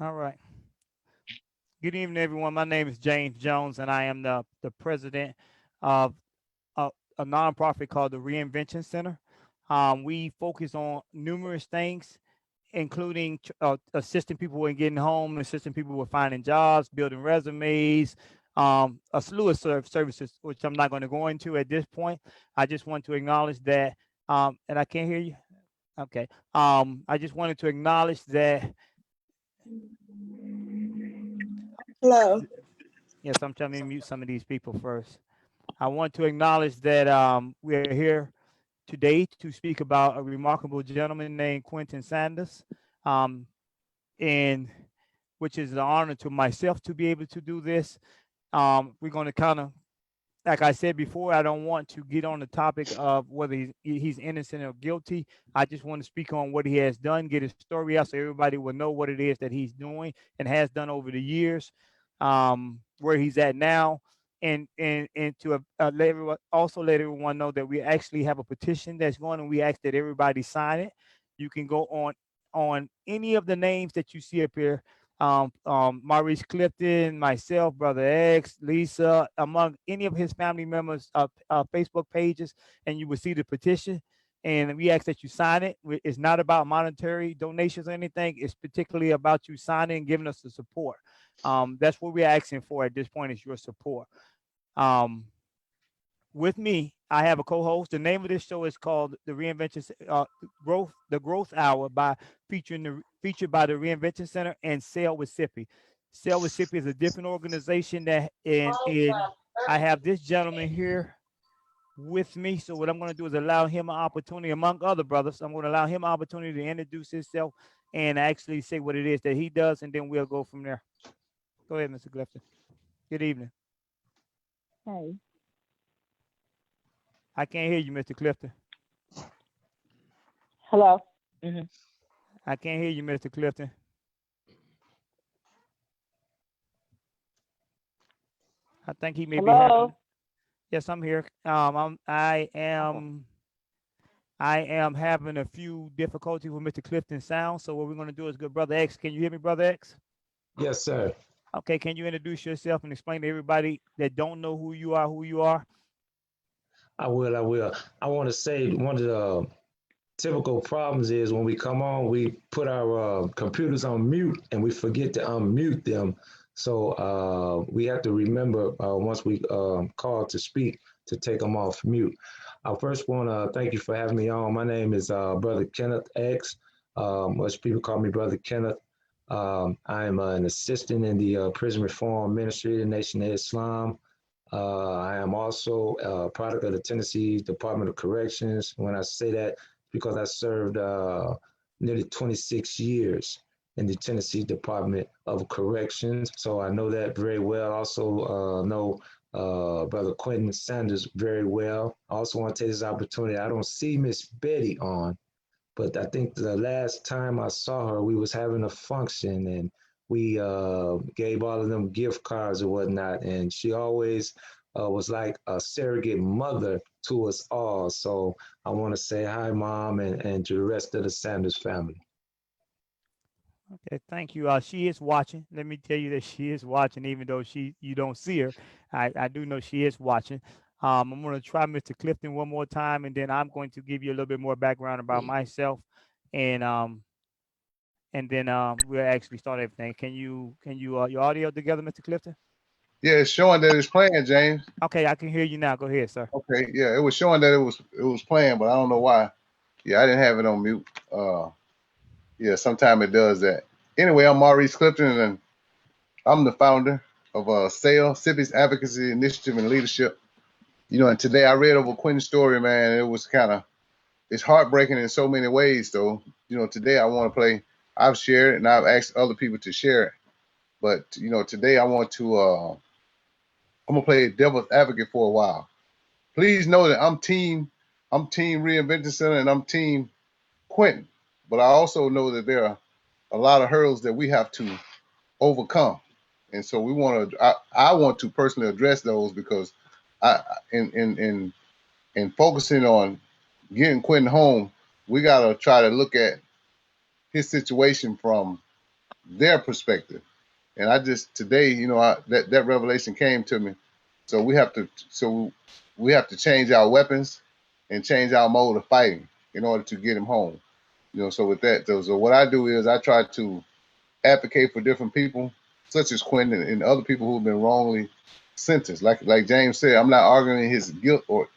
All right. Good evening, everyone. My name is James Jones, and I am the president of a nonprofit called the Reinvention Center. We focus on numerous things, including assisting people in getting home, assisting people with finding jobs, building resumes, a slew of services, which I'm not going to go into at this point. I just want to acknowledge that, and I can't hear you. Okay. I just wanted to acknowledge that. Hello. Yes, I'm trying to mute some of these people first. I want to acknowledge that we are here today to speak about a remarkable gentleman named Quentin Sanders, um, and which is an honor to myself to be able to do this. We're going to kind of, like I said before, I don't want to get on the topic of whether he's innocent or guilty. I just want to speak on what he has done, get his story out so everybody will know what it is that he's doing and has done over the years, where he's at now. And to let everyone, also let everyone know that we actually have a petition that's going, and we ask that everybody sign it. You can go on any of the names that you see up here, Maurice Clifton, myself, Brother X, Lisa, among any of his family members' Facebook pages, and you will see the petition. And we ask that you sign it. It's not about monetary donations or anything. It's particularly about you signing and giving us the support. That's what we're asking for at this point, is your support. Um, with me, I have a co-host. The name of this show is called the Reinvention the Growth Hour, featured by the Reinvention Center and Sail with Sippy. Sail with Sippy is a different organization that in I have this gentleman here with me. So what I'm going to do is allow him an opportunity, among other brothers. I'm going to allow him an opportunity to introduce himself and actually say what it is that he does, and then we'll go from there. Go ahead, Mr. Clifton. Good evening. Hey. I can't hear you, Mr. Clifton. Hello. I can't hear you, Mr. Clifton. I think he may be having. Yes, I'm here. I am having a few difficulties with Mr. Clifton's sound. So what we're going to do is, good Brother X. Can you hear me, Brother X? Yes, sir. Okay. Can you introduce yourself and explain to everybody that don't know who you are? I will. I want to say one of the typical problems is when we come on, we put our computers on mute and we forget to unmute them. So we have to remember once we call to speak to take them off mute. I first want to thank you for having me on. My name is Brother Kenneth X. Most people call me Brother Kenneth. I am an assistant in the Prison Reform Ministry of the Nation of Islam. I am also a product of the Tennessee Department of Corrections. When I say that, because I served nearly 26 years in the Tennessee Department of Corrections. So I know that very well. Also know Brother Quentin Sanders very well. I also want to take this opportunity. I don't see Miss Betty on, but I think the last time I saw her, we was having a function and we gave all of them gift cards or whatnot. And she always was like a surrogate mother to us all. So I want to say hi, Mom, and to the rest of the Sanders family. Okay, thank you. She is watching. Let me tell you that she is watching, even though you don't see her. I do know she is watching. I'm going to try Mr. Clifton one more time, and then I'm going to give you a little bit more background about myself, and then we'll actually start everything. Can you your audio together, Mr. Clifton? Yeah, it's showing that it's playing, James. Okay, I can hear you now. Go ahead, sir. Okay, yeah, it was showing that it was playing, but I don't know why. Yeah, I didn't have it on mute. Yeah, sometimes it does that. Anyway, I'm Maurice Clifton, and I'm the founder of SAIL, Civics Advocacy Initiative and Leadership. You know, and today I read over Quentin's story, man. It was it's heartbreaking in so many ways, though. You know, today I want to play. I've shared it, and I've asked other people to share it. But you know, today I want to. I'm gonna play devil's advocate for a while. Please know that I'm team Reinvention Center, and I'm team Quentin. But I also know that there are a lot of hurdles that we have to overcome. And so we want to, I want to personally address those because I, in focusing on getting Quentin home, we got to try to look at his situation from their perspective. And I just today, that revelation came to me. So we have to change our weapons and change our mode of fighting in order to get him home. So with that, so what I do is I try to advocate for different people, such as Quentin and other people who've been wrongly sentenced. Like James said, I'm not arguing his guilt or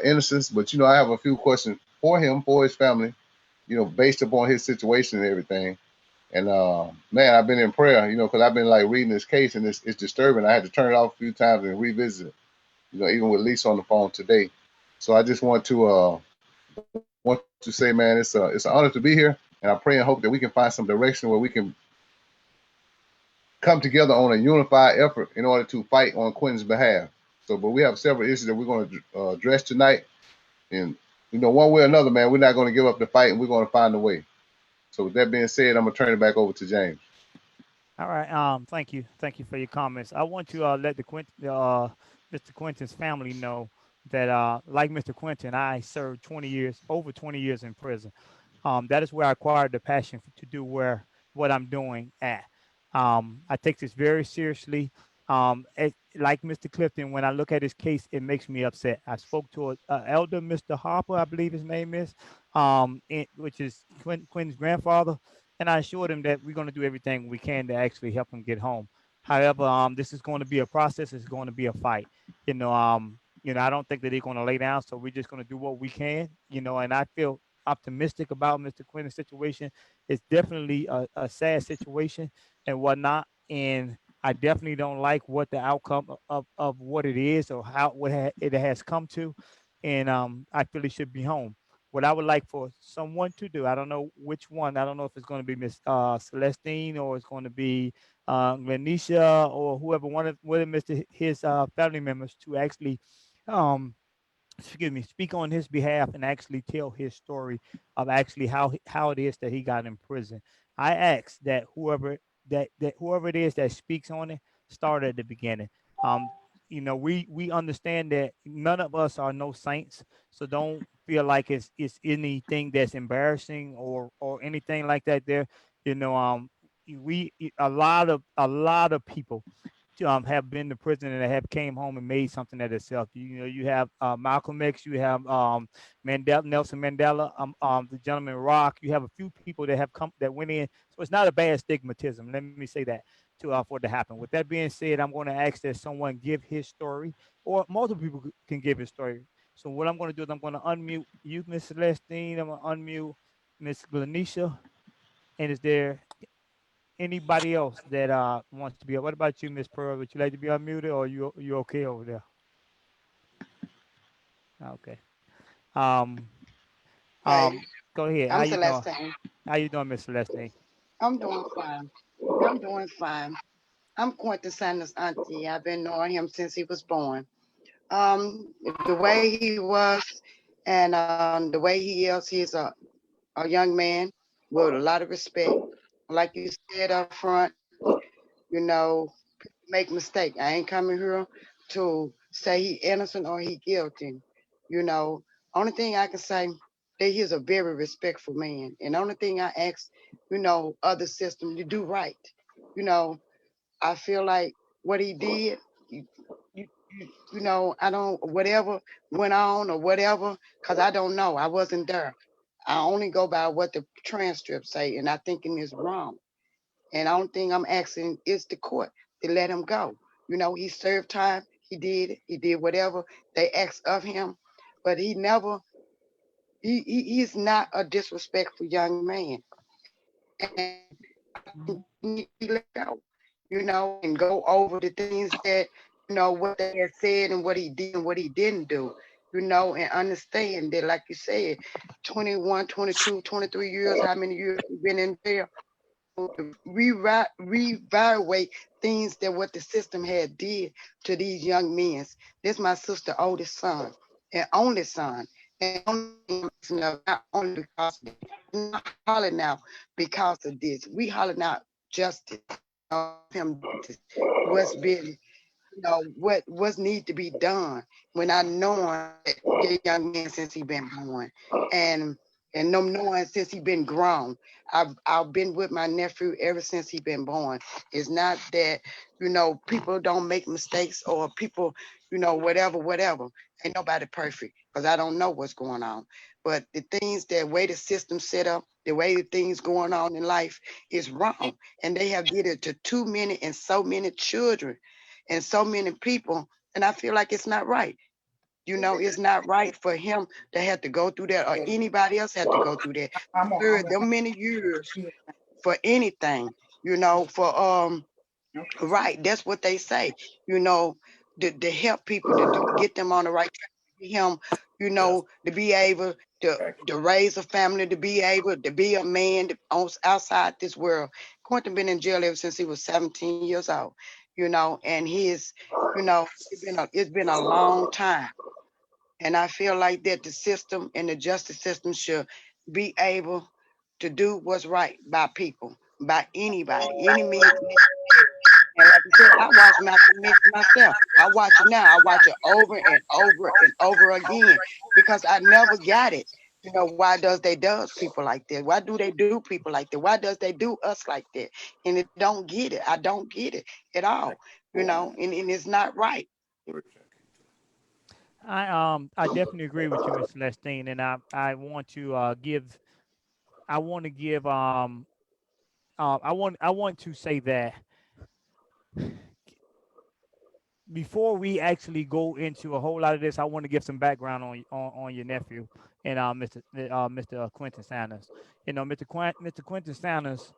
innocence, but I have a few questions for him, for his family, based upon his situation and everything. And man, I've been in prayer, because I've been like reading this case and it's disturbing. I had to turn it off a few times and revisit it, even with Lisa on the phone today. So I just want to say, man, it's an honor to be here, and I pray and hope that we can find some direction where we can come together on a unified effort in order to fight on Quentin's behalf. So, but we have several issues that we're going to address tonight, and one way or another, man, we're not going to give up the fight, and we're going to find a way. So, with that being said, I'm gonna turn it back over to James. All right. Thank you for your comments. I want to let Mr. Quentin's family know that, like Mr. Quentin, I served over 20 years in prison. That is where I acquired the passion to do what I'm doing at. I take this very seriously. Like Mr. Clifton, when I look at his case, it makes me upset. I spoke to an elder, Mr. Harper, I believe his name is, which is Quentin's grandfather, and I assured him that we're going to do everything we can to actually help him get home. However, this is going to be a process. It's going to be a fight. I don't think that they're going to lay down, so we're just going to do what we can. And I feel optimistic about Mr. Quentin's situation. It's definitely a sad situation and whatnot, and I definitely don't like what the outcome of what it is or it has come to, and I feel he should be home. What I would like for someone to do, I don't know which one. I don't know if it's going to be Miss Celestine or it's going to be Glenisha or whoever one of his family members to actually speak on his behalf and actually tell his story of actually how it is that he got in prison. I ask that whoever it is that speaks on it start at the beginning. Um, we understand that none of us are no saints, so don't feel like it's anything that's embarrassing or anything like that. There, you know, we a lot of people have been to prison and have came home and made something of themselves. You have Malcolm X, you have Nelson Mandela, the gentleman Rock. You have a few people that have come that went in, so it's not a bad stigmatism. Let me say that for it to happen. With that being said, I'm going to ask that someone give his story, or multiple people can give his story. So what I'm going to do is I'm going to unmute you, Miss Celestine. I'm going to unmute Miss Glenisha. And is there anybody else that wants to be? What about you, Miss Pearl? Would you like to be unmuted, or you okay over there? Okay. Um. Hey, Go ahead. How I'm you doing? Celestine. How you doing, Miss Celestine? I'm doing fine. I'm doing fine. I'm Quentin Sanders' auntie. I've been knowing him since he was born. The way he was and the way he is, he's a young man with a lot of respect. Like you said up front, you know, make mistake. I ain't coming here to say he innocent or he guilty. You know, only thing I can say that he's a very respectful man. And only thing I ask, other system to do right. You know, I feel like what he did, you, I don't whatever went on or whatever, because I don't know. I wasn't there. I only go by what the transcripts say, and I thinking is wrong. And the only thing I'm asking is the court to let him go. He served time. He did it. He did whatever they asked of him. But he never, he's not a disrespectful young man. And he let go, and go over the things that, what they had said and what he did and what he didn't do, and understand that, like you said, 21, 22, 23 years, how many years he been in jail, reevaluate things that what the system had did to these young men. This my sister oldest son and only son. And only not only because not hollering out because of this. We hollering out justice. Him justice. What's been, what's need to be done when I knowing the young man since he been born, and them knowing since he been grown. I've been with my nephew ever since he been born. It's not that people don't make mistakes, or people whatever. Ain't nobody perfect, because I don't know what's going on. But the things, the way the system set up, the way the things going on in life is wrong, and they have did it to too many and so many children and so many people, and I feel like it's not right. It's not right for him to have to go through that, or anybody else had to go through that. For them many years for anything, for right. That's what they say. To help people, to get them on the right track. Him, to be able to raise a family, to be able to be a man outside this world. Quentin been in jail ever since he was 17 years old. And it's been a long time. And I feel like that the system and the justice system should be able to do what's right by people, by anybody, any means. And like I said, I watch Malcolm X myself. I watch it now. I watch it over and over and over again, because I never got it. Why does they does people like that? Why do they do people like that? Why does they do us like that? And it don't get it. I don't get it at all. And it's not right. I definitely agree with you, Miss Celestine, and I want to give I want to give I want to say that before we actually go into a whole lot of this, I want to give some background on your nephew and Mr. Quentin Sanders. Mr. Quentin Sanders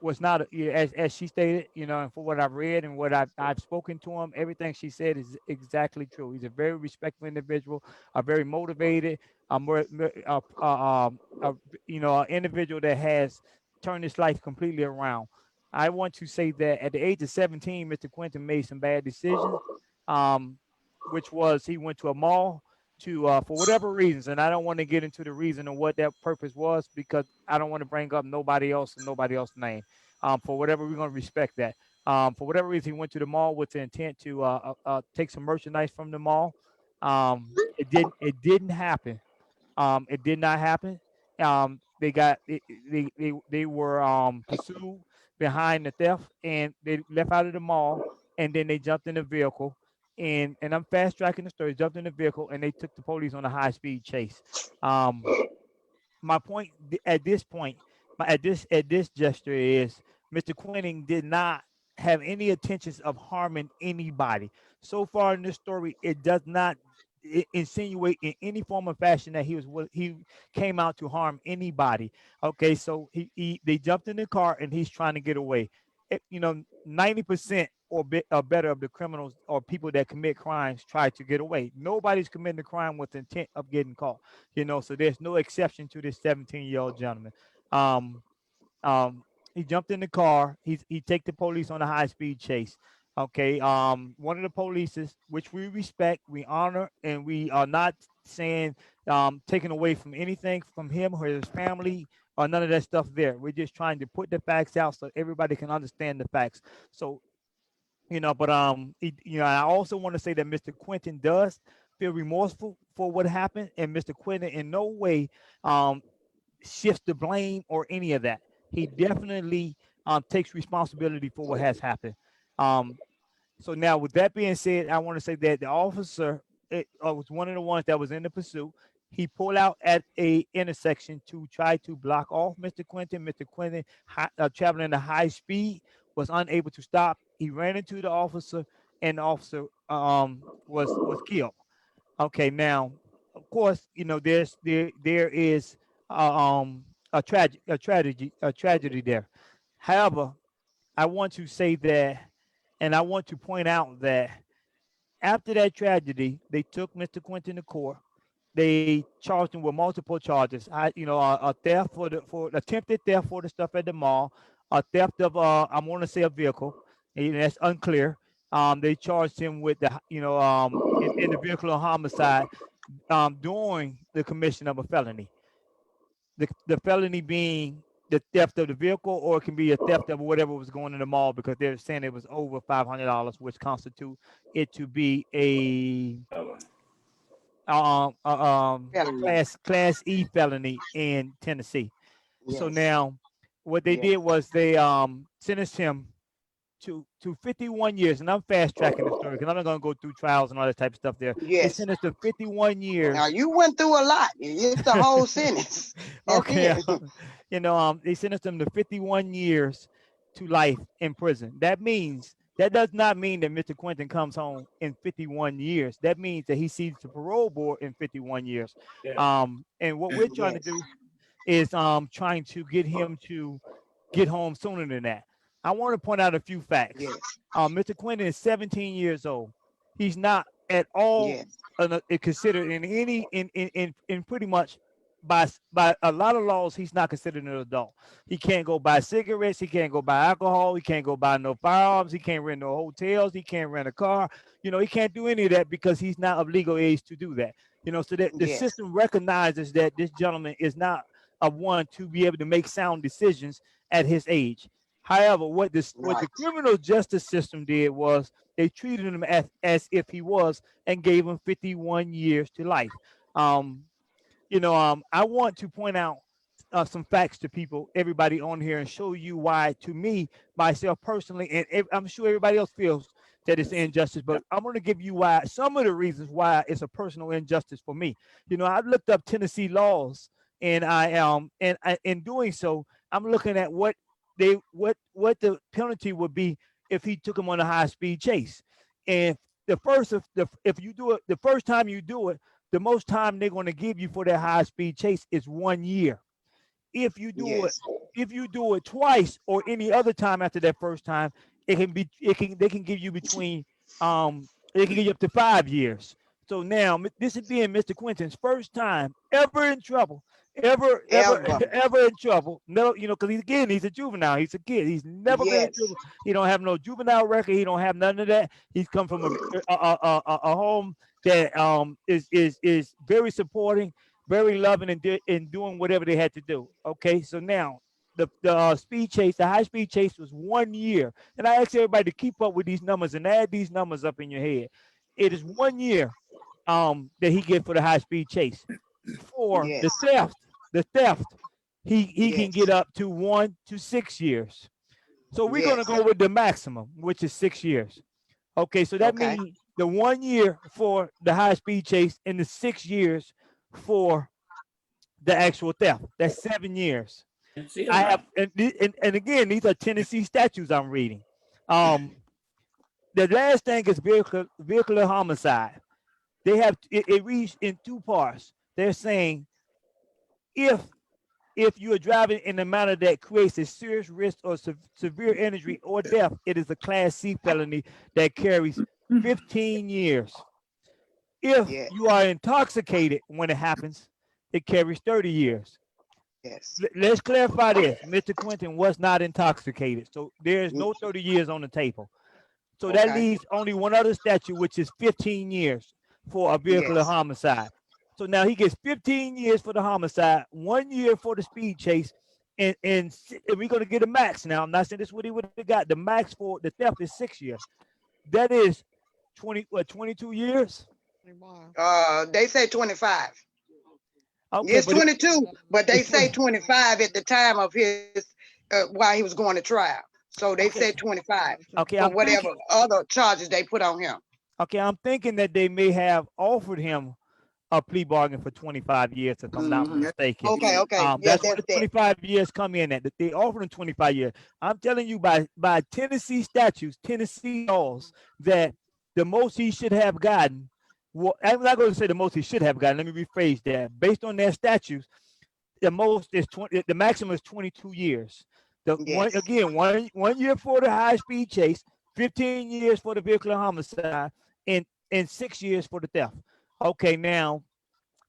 was not as she stated. And for what I've read and what I've spoken to him, everything she said is exactly true. He's a very respectful individual, a very motivated, a more, an individual that has turned his life completely around. I want to say that at the age of 17, Mr. Quentin made some bad decisions, um, which was he went to a mall to for whatever reasons, and I don't want to get into the reason of what that purpose was, because I don't want to bring up nobody else and nobody else's name. For whatever, we're going to respect that. For whatever reason, he went to the mall with the intent to take some merchandise from the mall. It didn't happen. It did not happen. They were pursued behind the theft, and they left out of the mall, and then they jumped in the vehicle, and I'm fast tracking the story. Jumped in the vehicle, and they took the police on a high speed chase. Um, my point at this point, at this gesture is Mr. Quentin did not have any intentions of harming anybody. So far in this story, it does not insinuate in any form or fashion that he came out to harm anybody. Okay, so they jumped in the car and he's trying to get away. 90% or better of the criminals or people that commit crimes try to get away. Nobody's committing a crime with the intent of getting caught. So there's no exception to this 17-year-old gentleman. Um, he jumped in the car. He take the police on a high speed chase. Okay. One of the polices, which we respect, we honor, and we are not saying taking away from anything from him or his family or none of that stuff there. We're just trying to put the facts out so everybody can understand the facts. So, but I also want to say that Mr. Quentin does feel remorseful for what happened, and Mr. Quentin in no way um shifts the blame or any of that. He definitely takes responsibility for what has happened. Um, so now, with that being said, I want to say that the officer was one of the ones that was in the pursuit. He pulled out at a intersection to try to block off Mr. Quentin. Mr. Quentin, traveling at high speed, was unable to stop. He ran into the officer, and the officer was killed. Okay, now, of course, there is a tragedy there. However, I want to say that, and I want to point out that after that tragedy, they took Mr. Quentin to court. They charged him with multiple charges. A theft for attempted theft for the stuff at the mall, a theft of I want to say a vehicle, and that's unclear. They charged him with in the vehicle of homicide during the commission of a felony. the felony being the theft of the vehicle, or it can be a theft of whatever was going in the mall because they're saying it was over $500, which constitute it to be a Felony. class E felony in Tennessee. So Yes. now what they Yes. did was they sentenced him to 51 years, and I'm fast tracking the story because I'm not going to go through trials and all that type of stuff there. They Yes. sentenced to 51 years. Now you went through a lot. It's the whole sentence. Okay, Yeah. you know, they sentenced him to 51 years to life in prison. That does not mean that Mr. Quentin comes home in 51 years. That means that he sees the parole board in 51 years. And what we're trying to Yes. do is trying to get him to get home sooner than that. I want to point out a few facts. Yes. Mr. Quentin is 17 years old. He's not at all Yes. considered in pretty much by a lot of laws. He's not considered an adult. He can't go buy cigarettes. He can't go buy alcohol. He can't go buy no firearms. He can't rent no hotels. He can't rent a car. You know, he can't do any of that because he's not of legal age to do that. You know, so that the Yes. system recognizes that this gentleman is not a one to be able to make sound decisions at his age. However, what the Right. criminal justice system did was they treated him as if he was and gave him 51 years to life. I want to point out some facts to people, everybody on here, and show you why, to me, myself personally, and I'm sure everybody else feels that it's injustice, but I'm going to give you why, some of the reasons why it's a personal injustice for me. You know, I've looked up Tennessee laws, and in doing so, I'm looking at what the penalty would be if he took him on a high-speed chase. And if you do it the first time you do it, the most time they're going to give you for that high-speed chase is 1 year. If you do it twice or any other time after that first time, they can give you between they can give you up to 5 years. So now this is being Mr. Quentin's first time ever in trouble, ever in trouble. No, you know, because he's a juvenile. He's a kid. He's never been in trouble. He don't have no juvenile record. He don't have none of that. He's come from a home that is very supporting, very loving, and doing whatever they had to do. Okay, so now the speed chase, the high speed chase was 1 year, and I ask everybody to keep up with these numbers and add these numbers up in your head. It is 1 year that he get for the high speed chase. For the theft, he can get up to 1 to 6 years. So we're gonna go with the maximum, which is 6 years. Okay, so that means the 1 year for the high speed chase and the 6 years for the actual theft. That's 7 years. I have, and again, these are Tennessee statutes I'm reading. The last thing is vehicular homicide. They have it reads in 2 parts. They're saying if you are driving in a manner that creates a serious risk or severe injury or death, it is a Class C felony that carries 15 years. If you are intoxicated when it happens, it carries 30 years. Yes. Let's clarify this. Mr. Quentin was not intoxicated, so there is no 30 years on the table. So that leaves only one other statute, which is 15 years for a vehicular homicide. So now he gets 15 years for the homicide, 1 year for the speed chase, and we're going to get a max. Now, I'm not saying this is what he would have got. The max for the theft is 6 years. That is 22 years? They say 25. Okay, it's 22, but they say 25 at the time of his while he was going to trial. So they said 25. Okay, for whatever other charges they put on him. Okay, I'm thinking that they may have offered him a plea bargain for 25 years, if I'm not mistaken. Okay. That's where the 25 years come in at. They offered him 25 years. I'm telling you by Tennessee statutes, Tennessee laws, that the most he should have gotten, well, I'm not going to say the most he should have gotten. Let me rephrase that. Based on their statutes, the most is the maximum is 22 years. One year for the high speed chase, 15 years for the vehicular homicide, and 6 years for the theft. Okay, now,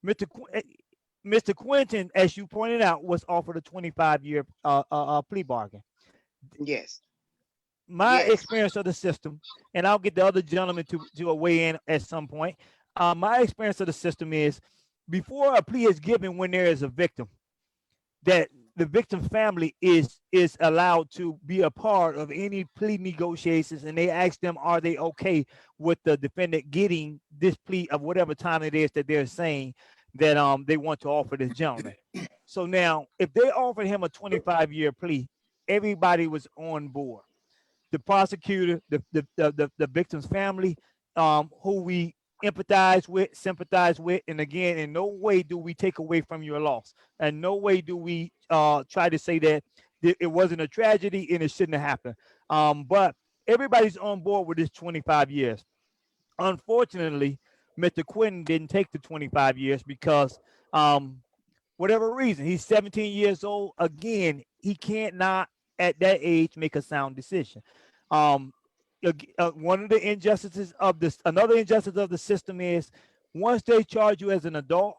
Mr. Quentin, as you pointed out, was offered a 25-year plea bargain. Yes. My experience of the system, and I'll get the other gentleman to weigh in at some point. My experience of the system is before a plea is given when there is a victim, that the victim's family is allowed to be a part of any plea negotiations, and they ask them, are they okay with the defendant getting this plea of whatever time it is that they're saying that they want to offer this gentleman. So now, if they offered him a 25-year plea, everybody was on board. The prosecutor, the victim's family, who we empathize with, sympathize with, and again, in no way do we take away from your loss, and no way do we try to say that it wasn't a tragedy and it shouldn't have happened. But everybody's on board with this 25 years. Unfortunately, Mr. Quentin didn't take the 25 years because whatever reason, he's 17 years old. Again, he can't not at that age make a sound decision. One of the injustices of this, another injustice of the system is once they charge you as an adult,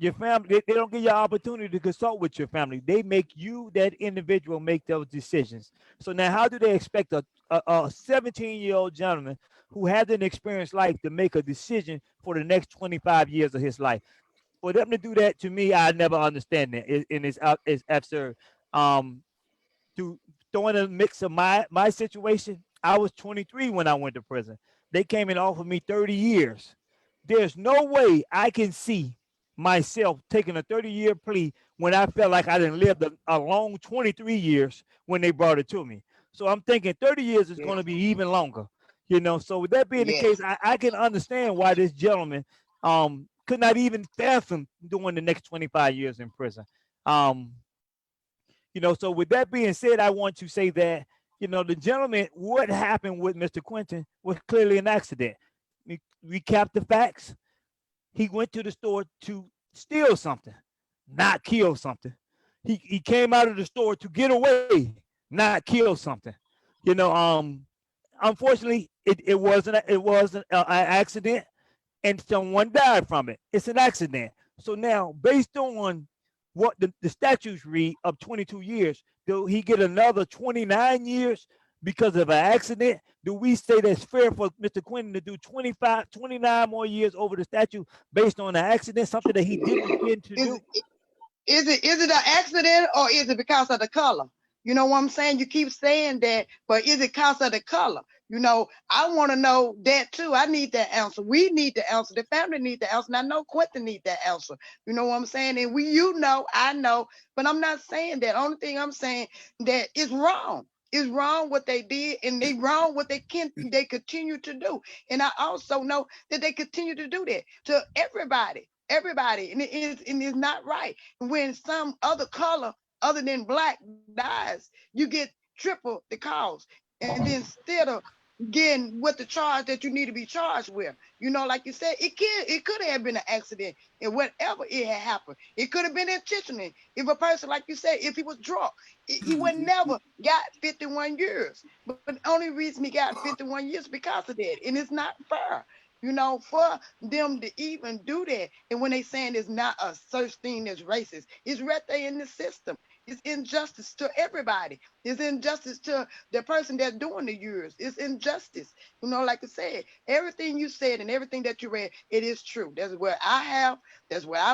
your family, they don't give you an opportunity to consult with your family. They make you, that individual, make those decisions. So now how do they expect a 17-year-old gentleman who hasn't experienced life to make a decision for the next 25 years of his life? For them to do that, to me, I never understand that. And it's absurd. To throw in a mix of my situation, I was 23 when I went to prison. They came and offered me 30 years. There's no way I can see myself taking a 30-year plea when I felt like I didn't live a long 23 years when they brought it to me. So I'm thinking 30 years is going to be even longer. So with that being the case, I can understand why this gentleman could not even fathom doing the next 25 years in prison. So with that being said, I want to say that, the gentleman, what happened with Mr. Quentin was clearly an accident. Recap the facts. He went to the store to steal something, not kill something. He came out of the store to get away, not kill something. Unfortunately, it was an accident, and someone died from it. It's an accident. So now, based on what the statutes read of 22 years, do he get another 29 years because of an accident? Do we say that's fair for Mr. Quentin to do 29 more years over the statute based on an accident, something that he didn't intend to do? Is it an accident, or is it because of the color? You know what I'm saying? You keep saying that, but is it because of the color? I want to know that too. I need that answer. We need the answer. The family need the answer. And I know Quentin need that answer. You know what I'm saying? And I know, but I'm not saying that. Only thing I'm saying that is wrong. It's wrong what they did, and they wrong what they continue to do. And I also know that they continue to do that to everybody, and it's not right. When some other color other than black dies, you get triple the cost. And then instead of getting what the charge that you need to be charged with, like you said, it could have been an accident, and whatever it had happened, it could have been intentional. If a person, like you said, if he was drunk, he would never got 51 years. But the only reason he got 51 years because of that, and it's not fair. For them to even do that. And when they saying it's not a such thing as racist, it's right there in the system. It's injustice to everybody. It's injustice to the person that's doing the years. It's injustice. Like I said, everything you said and everything that you read, it is true. That's what I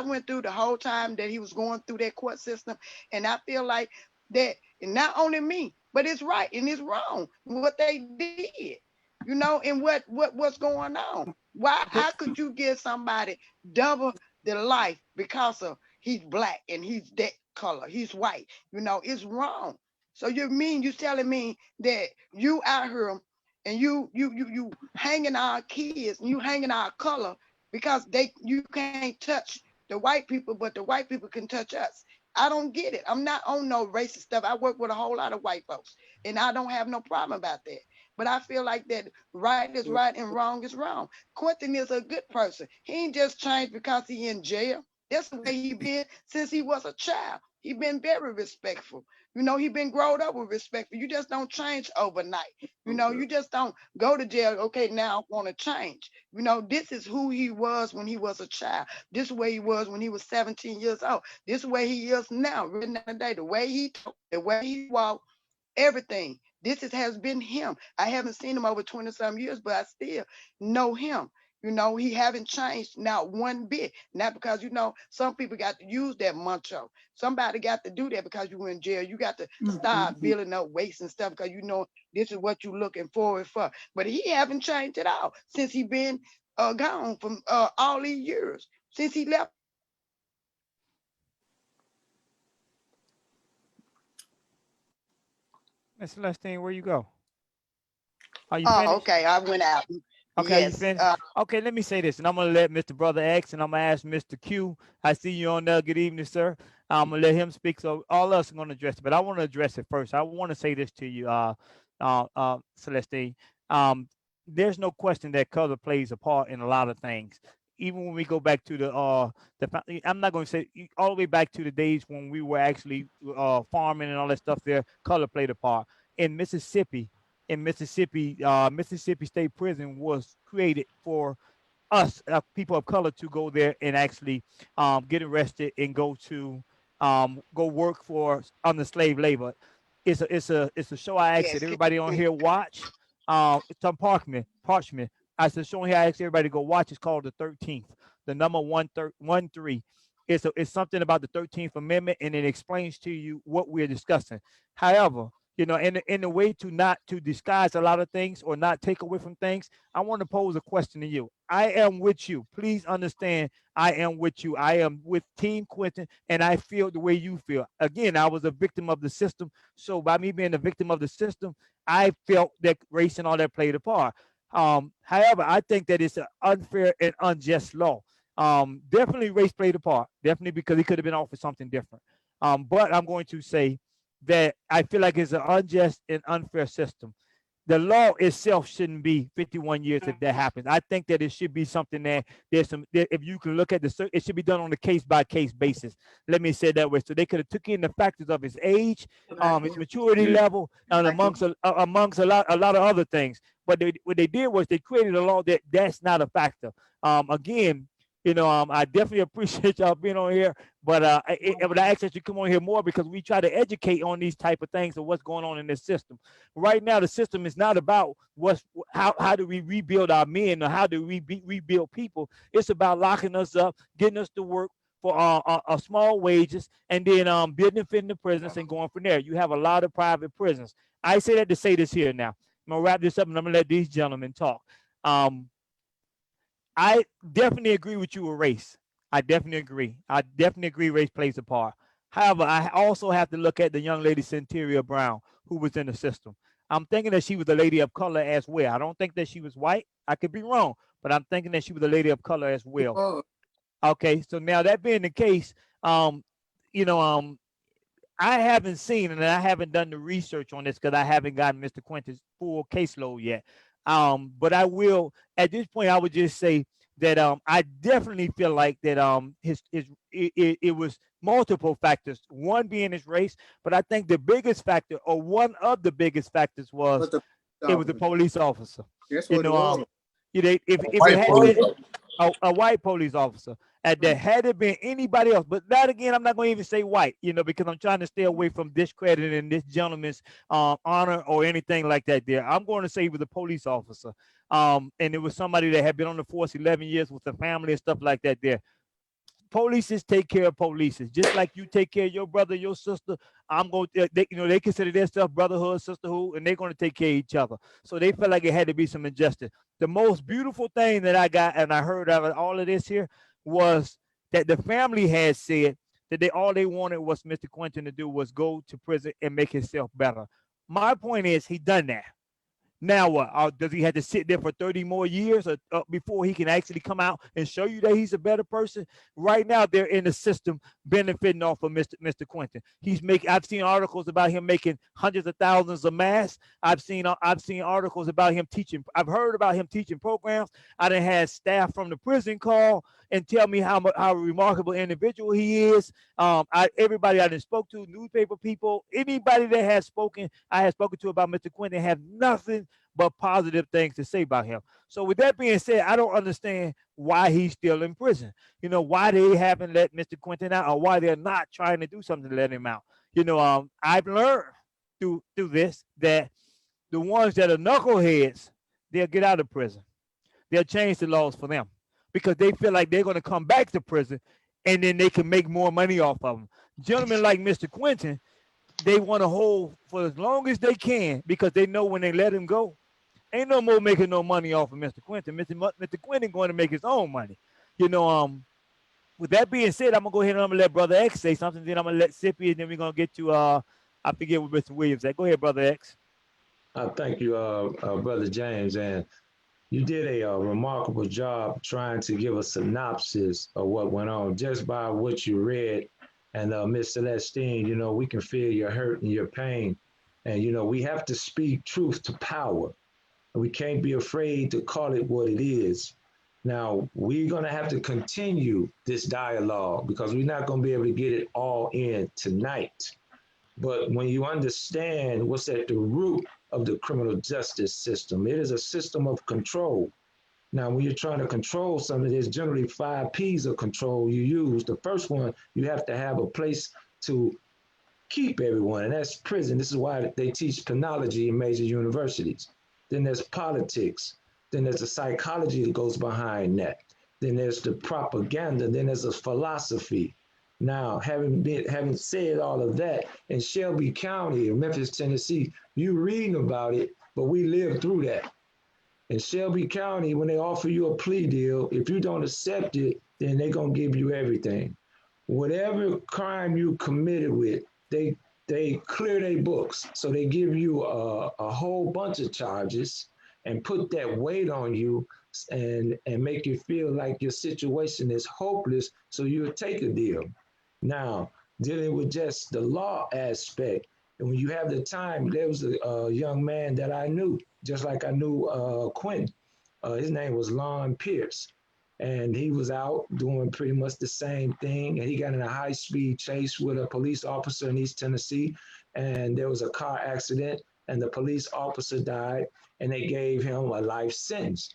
went through the whole time that he was going through that court system. And I feel like that, and not only me, but it's right and it's wrong what they did. And what's going on? How could you give somebody double the life because of he's black and he's that color, he's white? It's wrong. So you telling me that you out here and you hanging our kids and you hanging our color because you can't touch the white people, but the white people can touch us. I don't get it. I'm not on no racist stuff. I work with a whole lot of white folks, and I don't have no problem about that. But I feel like that right is right and wrong is wrong. Quentin is a good person. He ain't just changed because he in jail. That's the way he been since he was a child. He been very respectful. He been grown up with respect. You just don't change overnight. You just don't go to jail. Okay, now I want to change. This is who he was when he was a child. This way he was when he was 17 years old. This way he is now. The way he talk, the way he walk, everything. This has been him. I haven't seen him over 20-some years, but I still know him. You know, he haven't changed not one bit. Not because, you know, some people got to use that mantra. Somebody got to do that because you were in jail. You got to start building up weights and stuff because you know this is what you're looking forward for. But he haven't changed at all since he been gone from all these years. Since he left. Miss Celestine, where you go? Are you Oh, finished? okay. I went out. Okay, you Yes. finished? Okay, let me say this, and I'm gonna let Mr. Brother X, and I'm gonna ask Mr. Q. I see you on there. Good evening, sir. I'm gonna let him speak. So all of us are gonna address it, but I want to address it first. I want to say this to you, Celestine. Um, there's no question that color plays a part in a lot of things. Even when we go back to I'm not going to say all the way back to the days when we were actually farming and all that stuff. There, color played a part in Mississippi. Mississippi State Prison was created for us, people of color, to go there and actually get arrested and go work for under slave labor. It's a show I asked Yes. that everybody on here watch. It's on Parchment. It's a show here I asked everybody to go watch. It's called The 13th, the number 113. It's something about the 13th Amendment, and it explains to you what we're discussing. However, you know, in a way to not to disguise a lot of things or not take away from things, I want to pose a question to you. I am with you. Please understand, I am with you. I am with Team Quentin, and I feel the way you feel. Again, I was a victim of the system. So by me being a victim of the system, I felt that race and all that played a part. However, I think that it's an unfair and unjust law. Definitely race played a part. Definitely because he could have been offered something different. But I'm going to say that I feel like it's an unjust and unfair system. The law itself shouldn't be 51 years if that happens. I think that it should be something that if you can look at it should be done on a case by case basis. Let me say it that way. So they could have took in the factors of his age, his maturity level, and amongst a lot of other things. But what they did was they created a law that's not a factor. Again, you know, I definitely appreciate y'all being on here, but I ask that you come on here more because we try to educate on these type of things of what's going on in this system. Right now, the system is not about how do we rebuild our men or how do we rebuild people. It's about locking us up, getting us to work for small wages, and then building and fitting the prisons and going from there. You have a lot of private prisons. I say that to say this here now. I'm gonna wrap this up and I'm gonna let these gentlemen talk. I definitely agree with you with race. I definitely agree race plays a part. However, I also have to look at the young lady Centuria Brown, who was in the system. I'm thinking that she was a lady of color as well. I don't think that she was white. I could be wrong, but I'm thinking that she was a lady of color as well. Okay, so now that being the case, you know, I haven't seen and I haven't done the research on this because I haven't gotten Mr. Quentin's full caseload yet. But I will at this point. I would just say that I definitely feel like that it was multiple factors. One being his race, but I think the biggest factor, or one of the biggest factors, was it was the police officer. That's You what it know, was. if it White had police been a white police officer, and there had it been anybody else, but that again, I'm not going to even say white, you know, because I'm trying to stay away from discrediting this gentleman's honor or anything like that. There, I'm going to say he was a police officer, and it was somebody that had been on the force 11 years with a family and stuff like that. There, polices take care of polices, just like you take care of your brother, your sister. I'm going to, they consider their stuff brotherhood, sisterhood, and they're going to take care of each other. So they felt like it had to be some injustice. The most beautiful thing that I got, and I heard out of all of this here, was that the family had said that all they wanted was Mr. Quentin to do was go to prison and make himself better. My point is, he done that. Now what? Does he have to sit there for 30 more years before he can actually come out and show you that he's a better person? Right now, they're in the system benefiting off of Mr. Quentin. I've seen articles about him making hundreds of thousands of masks. I've seen articles about him teaching. I've heard about him teaching programs. I done had staff from the prison call and tell me how remarkable individual he is. Everybody I done spoke to, newspaper people, anybody that has spoken, I have spoken to about Mr. Quentin, have nothing but positive things to say about him. So with that being said, I don't understand why he's still in prison. You know, why they haven't let Mr. Quentin out, or why they're not trying to do something to let him out. You know, I've learned through this that the ones that are knuckleheads, they'll get out of prison. they'll change the laws for them because they feel like they're going to come back to prison and then they can make more money off of them. Gentlemen like Mr. Quentin, they want to hold for as long as they can because they know when they let him go, ain't no more making no money off of Mr. Quentin. Mr. Quentin going to make his own money. You know, with that being said, I'm gonna go ahead and I'm gonna let Brother X say something. Then I'm gonna let Sippy, and then we're gonna get to I forget what Mr. Williams said. Go ahead, Brother X. Thank you, Brother James, and you did a remarkable job trying to give a synopsis of what went on just by what you read. And Miss Celestine, you know, we can feel your hurt and your pain, and you know we have to speak truth to power, and we can't be afraid to call it what it is. Now, we're going to have to continue this dialogue because we're not going to be able to get it all in tonight. But when you understand what's at the root of the criminal justice system, it is a system of control. Now, when you're trying to control something, there's generally 5 P's of control you use. The first one, you have to have a place to keep everyone, and that's prison. This is why they teach penology in major universities. Then there's politics. Then there's the psychology that goes behind that. Then there's the propaganda. Then there's a philosophy. Now, having said all of that, in Shelby County, in Memphis, Tennessee, you reading about it, but we lived through that. In Shelby County, when they offer you a plea deal, if you don't accept it, then they're gonna give you everything. Whatever crime you committed with, they clear their books. So they give you a whole bunch of charges and put that weight on you and make you feel like your situation is hopeless, so you'll take a deal. Now, dealing with just the law aspect, and when you have the time, there was a young man that I knew, just like I knew Quentin. His name was Lon Pierce, and he was out doing pretty much the same thing, and he got in a high-speed chase with a police officer in East Tennessee, and there was a car accident, and the police officer died, and they gave him a life sentence.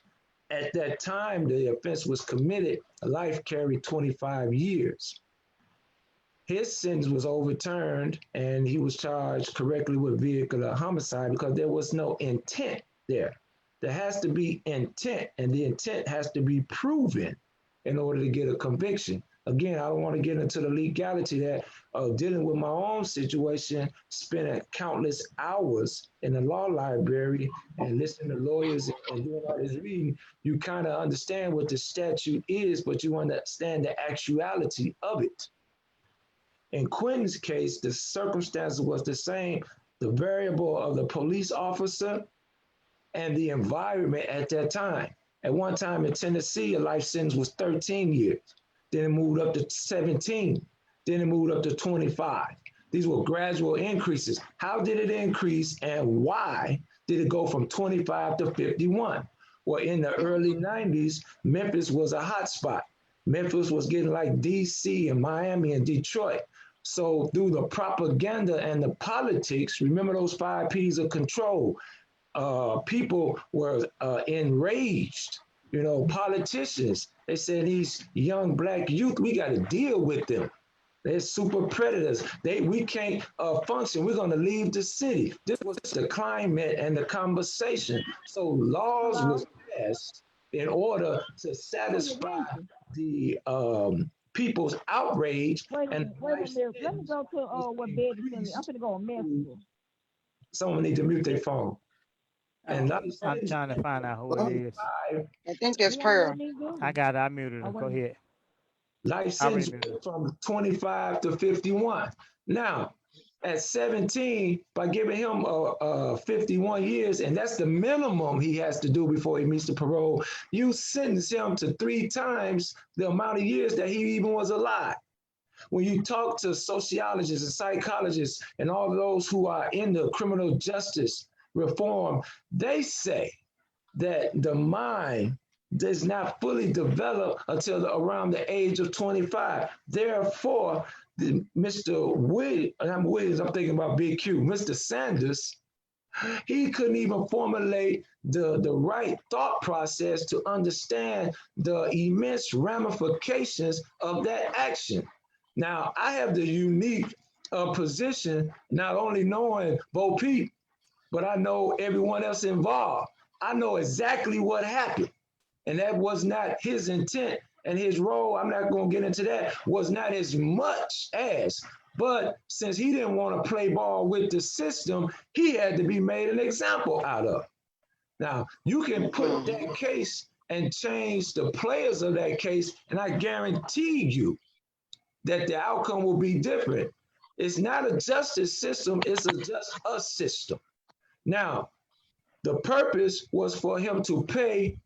At that time, the offense was committed, life carried 25 years. His sentence was overturned, and he was charged correctly with vehicular homicide because there was no intent there. There has to be intent, and the intent has to be proven in order to get a conviction. Again, I don't want to get into the legality that dealing with my own situation, spending countless hours in the law library and listening to lawyers and doing all this reading, you kind of understand what the statute is, but you understand the actuality of it. In Quentin's case, the circumstances was the same. The variable of the police officer and the environment at that time. At one time in Tennessee, a life sentence was 13 years. Then it moved up to 17. Then it moved up to 25. These were gradual increases. How did it increase and why did it go from 25 to 51? Well, in the early 90s, Memphis was a hot spot. Memphis was getting like DC and Miami and Detroit. So through the propaganda and the politics, remember those 5 P's of control, people were enraged. You know, politicians, they said these young Black youth, we got to deal with them. They're super predators. We can't function. We're going to leave the city. This was the climate and the conversation. So laws was passed in order to satisfy the people's outrage. Wait a minute. Let me go to what Betty sent me. I'm going to go on Messenger. Someone need to mute their phone. And I'm trying to find out who it is. I think that's Pearl. I got it. I muted him. Go ahead. Life sentence from 25 to 51. Now, at 17, by giving him 51 years, and that's the minimum he has to do before he meets the parole, you sentence him to 3 times the amount of years that he even was alive. When you talk to sociologists and psychologists and all those who are in the criminal justice reform, they say that the mind does not fully develop until around the age of 25. Therefore, Mr. Williams, I'm thinking about Big Q, Mr. Sanders, he couldn't even formulate the right thought process to understand the immense ramifications of that action. Now, I have the unique position, not only knowing Bo Peep, but I know everyone else involved. I know exactly what happened. And that was not his intent, and his role, I'm not going to get into that, was not as much as, but since he didn't want to play ball with the system, he had to be made an example out of. Now, you can put that case and change the players of that case, and I guarantee you that the outcome will be different. It's not a justice system, it's a just us system. Now, the purpose was for him to pay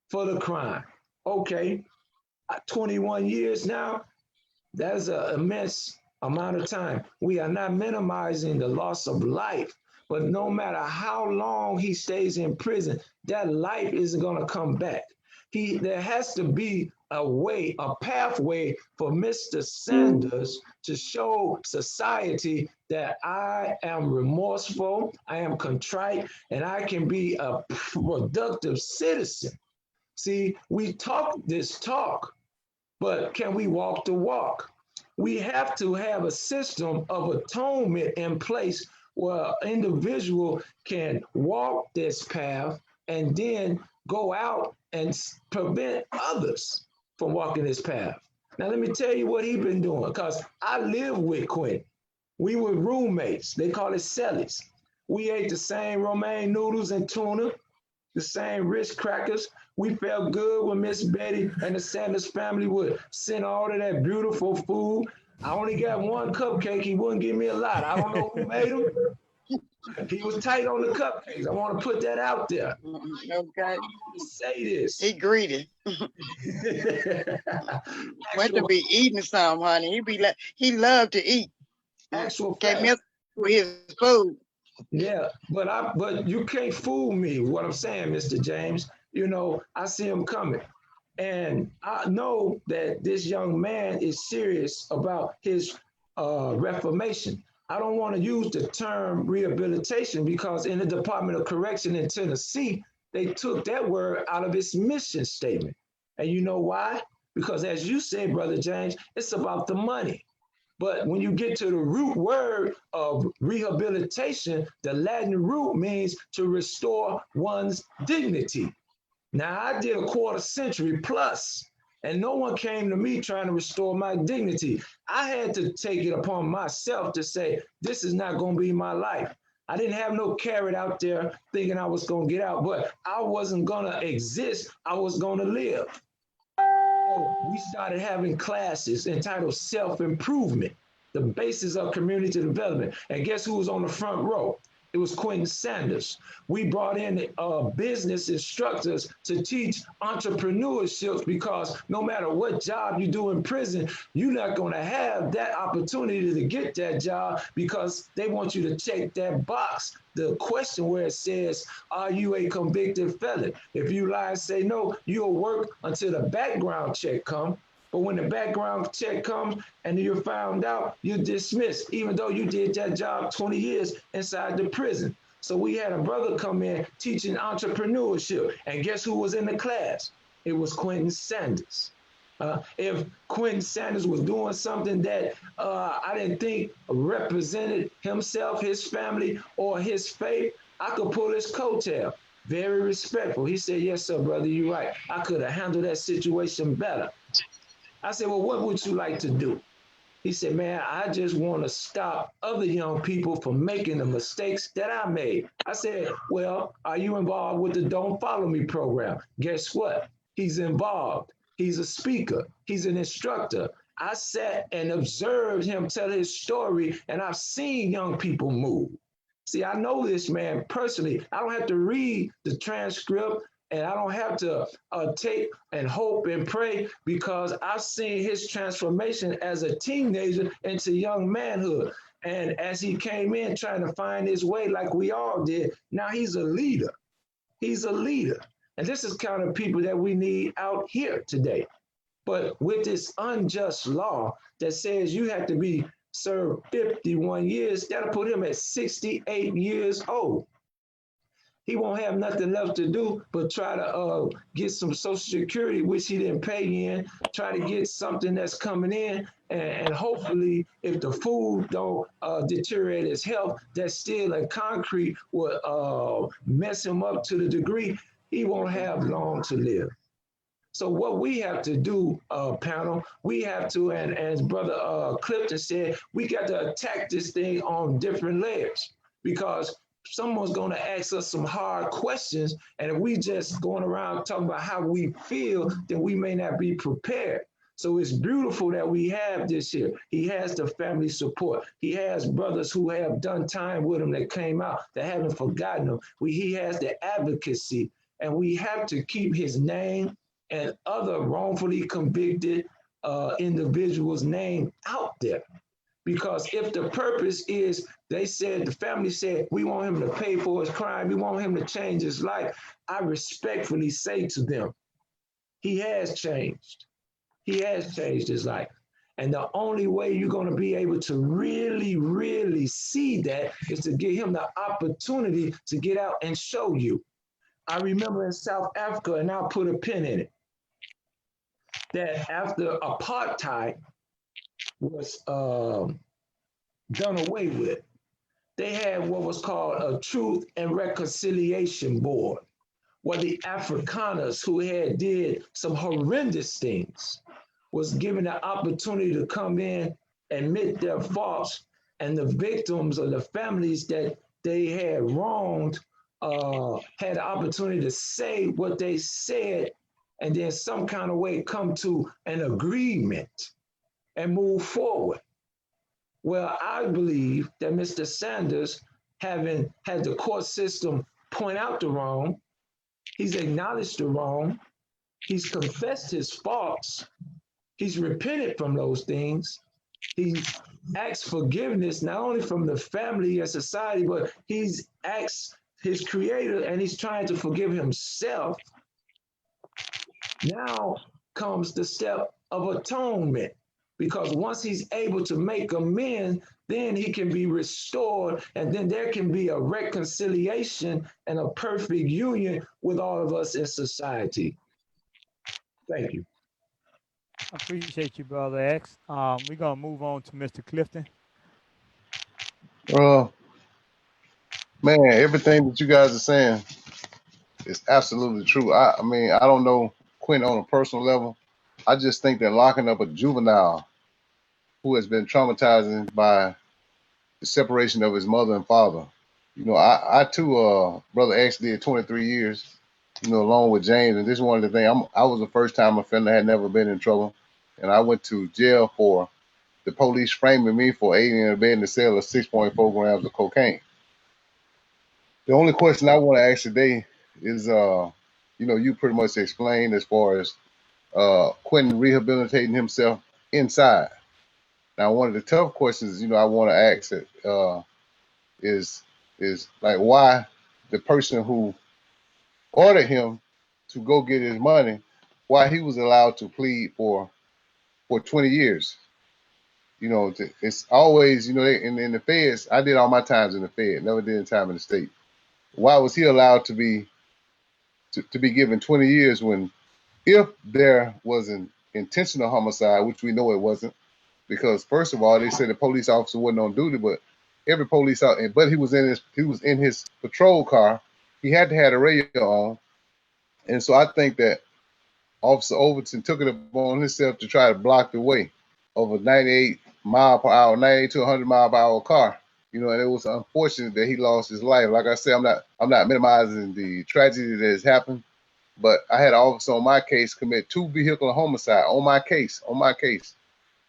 for the crime. Okay, 21 years now, that's an immense amount of time. We are not minimizing the loss of life, but no matter how long he stays in prison, that life isn't going to come back. There has to be a way, a pathway for Mr. Sanders to show society that I am remorseful, I am contrite, and I can be a productive citizen. See, we talk this talk, but can we walk the walk? We have to have a system of atonement in place where an individual can walk this path and then go out and prevent others from walking this path. Now, let me tell you what he's been doing, because I live with Quentin. We were roommates. They call it cellies. We ate the same romaine noodles and tuna, the same Ritz crackers. We felt good when Miss Betty and the Sanders family would send all of that beautiful food. I only got one cupcake. He wouldn't give me a lot. I don't know who made them. He was tight on the cupcakes. I want to put that out there. Okay. Say this. He greedy. Went to be eating some, honey. He loved to eat. Actual Can't fact. miss with his food. Yeah, but you can't fool me. What I'm saying, Mr. James, you know, I see him coming. And I know that this young man is serious about his reformation. I don't want to use the term rehabilitation because in the Department of Correction in Tennessee, they took that word out of its mission statement. And you know why? Because as you said, Brother James, it's about the money. But when you get to the root word of rehabilitation, the Latin root means to restore one's dignity. Now, I did a quarter century plus, and no one came to me trying to restore my dignity. I had to take it upon myself to say, this is not going to be my life. I didn't have no carrot out there thinking I was going to get out, but I wasn't going to exist. I was going to live. So we started having classes entitled Self-Improvement, the basis of community development. And guess who was on the front row? It was Quentin Sanders. We brought in business instructors to teach entrepreneurship because no matter what job you do in prison, you're not going to have that opportunity to get that job because they want you to check that box, the question where it says, are you a convicted felon? If you lie and say no, you'll work until the background check comes. But when the background check comes and you're found out, you're dismissed, even though you did that job 20 years inside the prison. So we had a brother come in teaching entrepreneurship. And guess who was in the class? It was Quentin Sanders. If Quentin Sanders was doing something that I didn't think represented himself, his family, or his faith, I could pull his coattail. Very respectful. He said, yes, sir, brother, you're right. I could have handled that situation better. I said, well, what would you like to do? He said, man, I just want to stop other young people from making the mistakes that I made. I said, well, are you involved with the Don't Follow Me program? Guess what? He's involved. He's a speaker. He's an instructor. I sat and observed him tell his story, and I've seen young people move. See, I know this man personally. I don't have to read the transcript. And I don't have to take and hope and pray because I've seen his transformation as a teenager into young manhood. And as he came in trying to find his way like we all did, now he's a leader. He's a leader. And this is kind of people that we need out here today. But with this unjust law that says you have to be served 51 years, that'll put him at 68 years old. He won't have nothing left to do but try to get some Social Security, which he didn't pay in, try to get something that's coming in, and hopefully if the food don't deteriorate his health, that steel and concrete will mess him up to the degree he won't have long to live. So what we have to do, panel, we have to, and as Brother Clifton said, we got to attack this thing on different layers, because someone's going to ask us some hard questions, and if we just going around talking about how we feel, then we may not be prepared. So it's beautiful that we have this here. He has the family support. He has brothers who have done time with him that came out, that haven't forgotten him. He has the advocacy, and we have to keep his name and other wrongfully convicted individuals' name out there. Because if the purpose is, they said, the family said, we want him to pay for his crime, we want him to change his life, I respectfully say to them, he has changed. He has changed his life. And the only way you're going to be able to really, really see that is to give him the opportunity to get out and show you. I remember in South Africa, and I'll put a pin in it, that after apartheid was done away with, they had what was called a Truth and Reconciliation Board, where the Afrikaners who had did some horrendous things was given the opportunity to come in, admit their faults, and the victims or the families that they had wronged had the opportunity to say what they said, and then some kind of way come to an agreement and move forward. Well, I believe that Mr. Sanders, having had the court system point out the wrong, he's acknowledged the wrong, he's confessed his faults, he's repented from those things, he's asked forgiveness not only from the family and society, but he's asked his creator, and he's trying to forgive himself. Now comes the step of atonement, because once he's able to make amends, then he can be restored, and then there can be a reconciliation and a perfect union with all of us in society. Thank you. I appreciate you, Brother X. We're going to move on to Mr. Clifton. Man, everything that you guys are saying is absolutely true. I mean, I don't know Quentin on a personal level. I just think that locking up a juvenile who has been traumatized by the separation of his mother and father. You know, I too, Brother X did 23 years, you know, along with James. And this is one of the things, I was a first time offender, had never been in trouble. And I went to jail for the police framing me for aiding and abetting the sale of 6.4 grams of cocaine. The only question I want to ask today is, you know, you pretty much explained as far as Quentin rehabilitating himself inside. Now, one of the tough questions, you know, I want to ask is like why the person who ordered him to go get his money, why he was allowed to plead for 20 years. You know, it's always, you know, in the feds, I did all my times in the Fed, never did time in the state. Why was he allowed to be given 20 years when, if there was an intentional homicide, which we know it wasn't, because first of all, they said the police officer wasn't on duty, but every police officer, but he was in his patrol car. He had to have the radio on, and so I think that Officer Overton took it upon himself to try to block the way of a 98 mile per hour, 98 to 100 mile per hour car. You know, and it was unfortunate that he lost his life. Like I said, I'm not minimizing the tragedy that has happened, but I had an officer on my case commit 2 vehicular homicide on my case.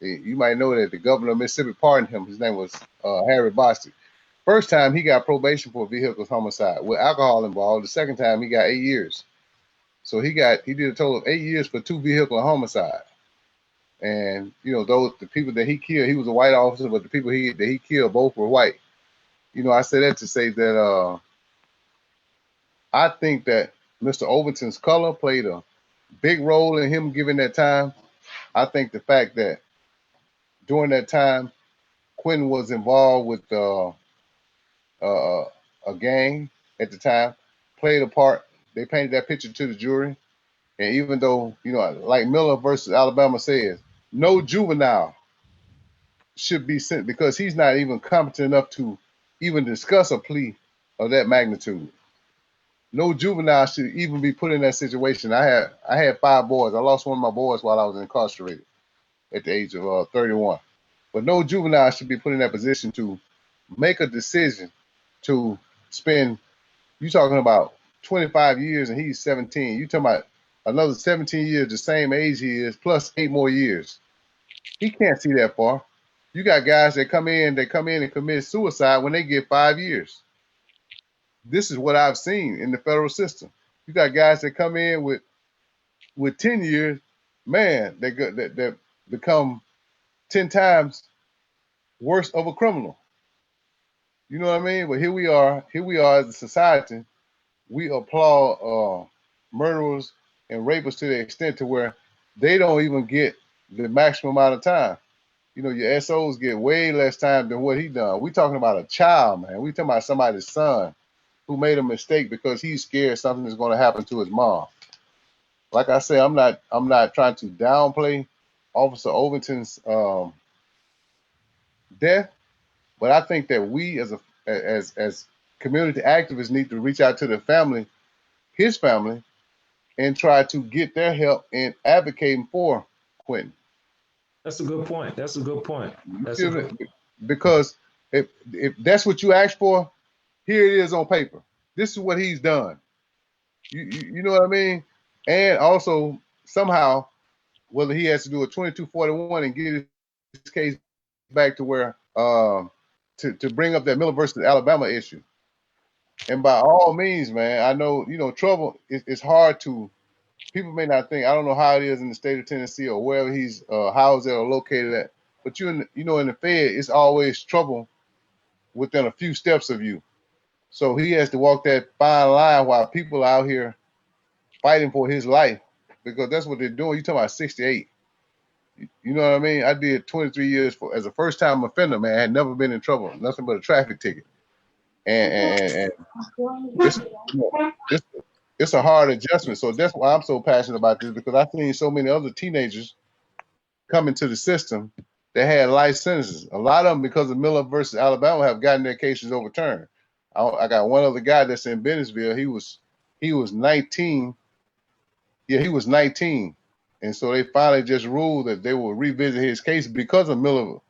You might know that the governor of Mississippi pardoned him. His name was Harry Bostic. First time he got probation for vehicular homicide with alcohol involved. The second time he got 8 years. So he did a total of 8 years for 2 vehicular homicide. And you know, the people that he killed, he was a white officer, but the people that he killed both were white. You know, I say that to say that I think that Mr. Overton's color played a big role in him giving that time. I think the fact that during that time, Quentin was involved with a gang at the time, played a part. They painted that picture to the jury. And even though, you know, like Miller versus Alabama says, no juvenile should be sent because he's not even competent enough to even discuss a plea of that magnitude. no juvenile should even be put in that situation. I had 5 boys. I lost one of my boys while I was incarcerated at the age of 31. But no juvenile should be put in that position to make a decision to spend. You talking about 25 years and he's 17. You talking about another 17 years, the same age he is, plus 8 more years. He can't see that far. You got guys that come in and commit suicide when they get 5 years. This is what I've seen in the federal system. You got guys that come in with 10 years, man, that become 10 times worse of a criminal. You know what I mean? But here we are as a society. We applaud murderers and rapists to the extent to where they don't even get the maximum amount of time. You know, your SOs get way less time than what he done. We talking about a child, man. We talking about somebody's son who made a mistake because he's scared something is going to happen to his mom. Like I say, I'm not trying to downplay Officer Overton's death, but I think that we as community activists need to reach out to the family, his family, and try to get their help in advocating for Quentin. That's a good point. That's a good point. Because if that's what you asked for, here it is on paper. This is what he's done. You know what I mean? And also somehow, whether he has to do a 2241 and get his case back to where to bring up that Miller versus Alabama issue. And by all means, man, I know, you know, trouble it's hard to, people may not think, I don't know how it is in the state of Tennessee or wherever he's housed at or located at, but in the Fed, it's always trouble within a few steps of you. So he has to walk that fine line while people out here fighting for his life, because that's what they're doing. You talking about 68. You know what I mean? I did 23 years as a first-time offender, man. I had never been in trouble, nothing but a traffic ticket. And it's a hard adjustment. So that's why I'm so passionate about this, because I've seen so many other teenagers come into the system that had life sentences. A lot of them, because of Miller versus Alabama, have gotten their cases overturned. I got one other guy that's in Bennettsville. He was 19. Yeah, he was 19. And so they finally just ruled that they will revisit his case because of Miller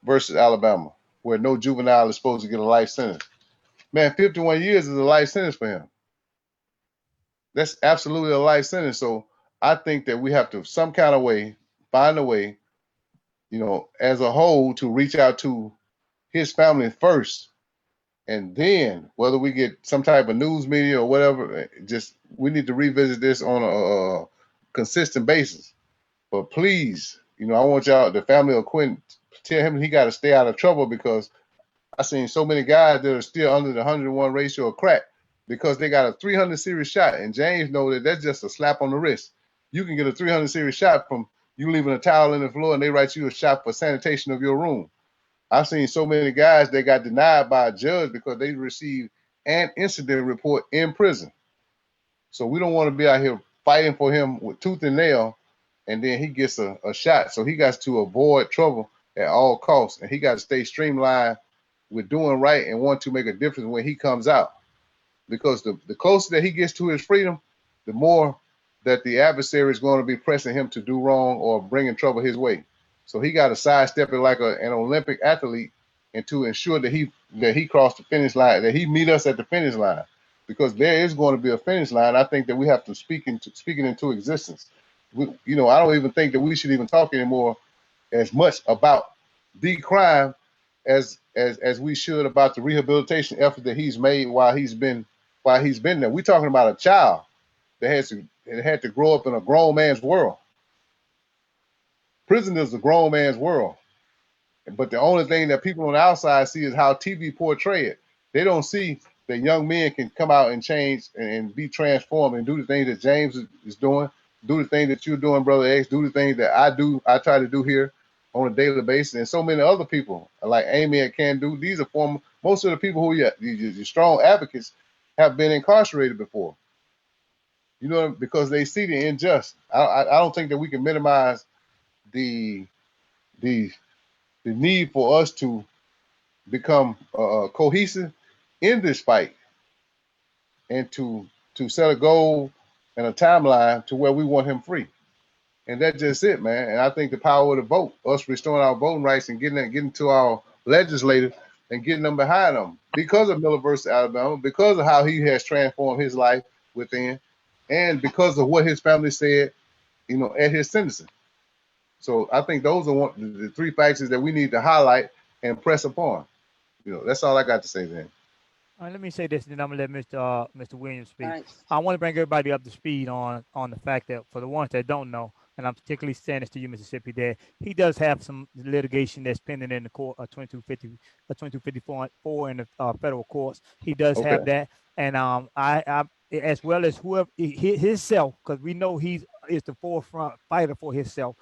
versus Alabama, where no juvenile is supposed to get a life sentence. Man, 51 years is a life sentence for him. That's absolutely a life sentence. So I think that we have to some kind of way, find a way, you know, as a whole, to reach out to his family first. And then whether we get some type of news media or whatever, just we need to revisit this on a consistent basis. But please, you know, I want y'all, the family of Quentin, tell him he got to stay out of trouble, because I've seen so many guys that are still under the 101 ratio of crack because they got a 300 series shot. And James know that that's just a slap on the wrist. You can get a 300 series shot from you leaving a towel in the floor and they write you a shot for sanitation of your room. I've seen so many guys that got denied by a judge because they received an incident report in prison. So we don't want to be out here fighting for him with tooth and nail, and then he gets a shot. So he got to avoid trouble at all costs, and he got to stay streamlined with doing right and want to make a difference when he comes out. Because the closer that he gets to his freedom, the more that the adversary is going to be pressing him to do wrong or bringing trouble his way. So he got to sidestep it like an Olympic athlete, and to ensure that he crossed the finish line, that he meet us at the finish line, because there is going to be a finish line. I think that we have to speak it into existence. I don't even think that we should even talk anymore as much about the crime as we should about the rehabilitation effort that he's made while he's been there. We're talking about a child that had to grow up in a grown man's world. Prison is a grown man's world. But the only thing that people on the outside see is how TV portray it. They don't see that young men can come out and change and be transformed and do the things that James is doing, do the thing that you're doing, Brother X, do the things that I try to do here on a daily basis, and so many other people like Amy and Can do. These are most of the people who are strong advocates have been incarcerated before. You know, because they see the injustice. I don't think that we can minimize the need for us to become cohesive in this fight, and to to set a goal and a timeline to where we want him free. And that's just it, man. And I think the power of the vote, us restoring our voting rights and getting to our legislators and getting them behind them because of Miller versus Alabama, because of how he has transformed his life within, and because of what his family said, at his sentencing. So I think those are the three factors that we need to highlight and press upon. That's all I got to say then. Let me say this, and then I'm gonna let Mr. Williams speak. Right. I want to bring everybody up to speed on the fact that for the ones that don't know, and I'm particularly saying this to you, Mississippi, that he does have some litigation that's pending in the court, 2254 in the federal courts. He does have Okay. that, and I as well as whoever himself, because we know he is the forefront fighter for himself.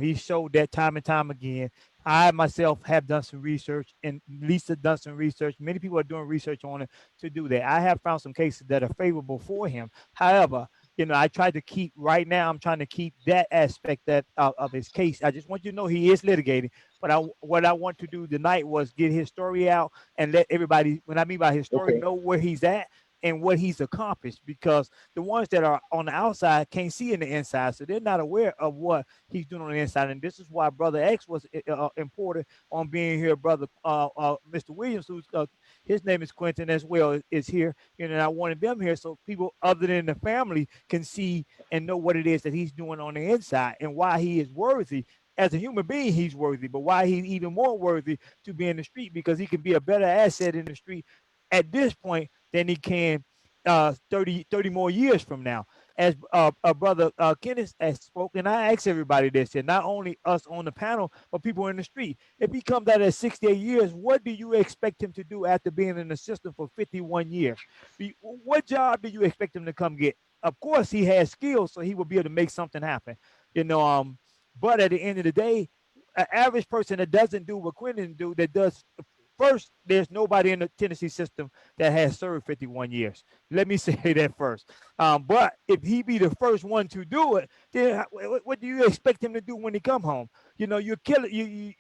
He showed that time and time again. I myself have done some research, and Lisa done some research. Many people are doing research on it to do that. I have found some cases that are favorable for him. However, I tried to keep right now. I'm trying to keep that aspect of his case. I just want you to know he is litigating. But what I want to do tonight was get his story out and let everybody, when I mean by his story, Okay. know where he's at and what he's accomplished, because the ones that are on the outside can't see in the inside, so they're not aware of what he's doing on the inside. And this is why Brother X was important on being here. Brother Mr. Williams, who's his name is Quentin as well, is here. And I wanted them here so people other than the family can see and know what it is that he's doing on the inside and why he is worthy. As a human being, he's worthy, but why he's even more worthy to be in the street, because he can be a better asset in the street at this point than he can 30 more years from now. As brother Kenneth has spoken, and I ask everybody this, and not only us on the panel, but people in the street. If he comes out at 68 years, what do you expect him to do after being in the system for 51 years? What job do you expect him to come get? Of course, he has skills, so he will be able to make something happen. But at the end of the day, an average person that doesn't do what Quentin do, that does first, there's nobody in the Tennessee system that has served 51 years. Let me say that first. But if he be the first one to do it, then what do you expect him to do when he come home? You kill it. You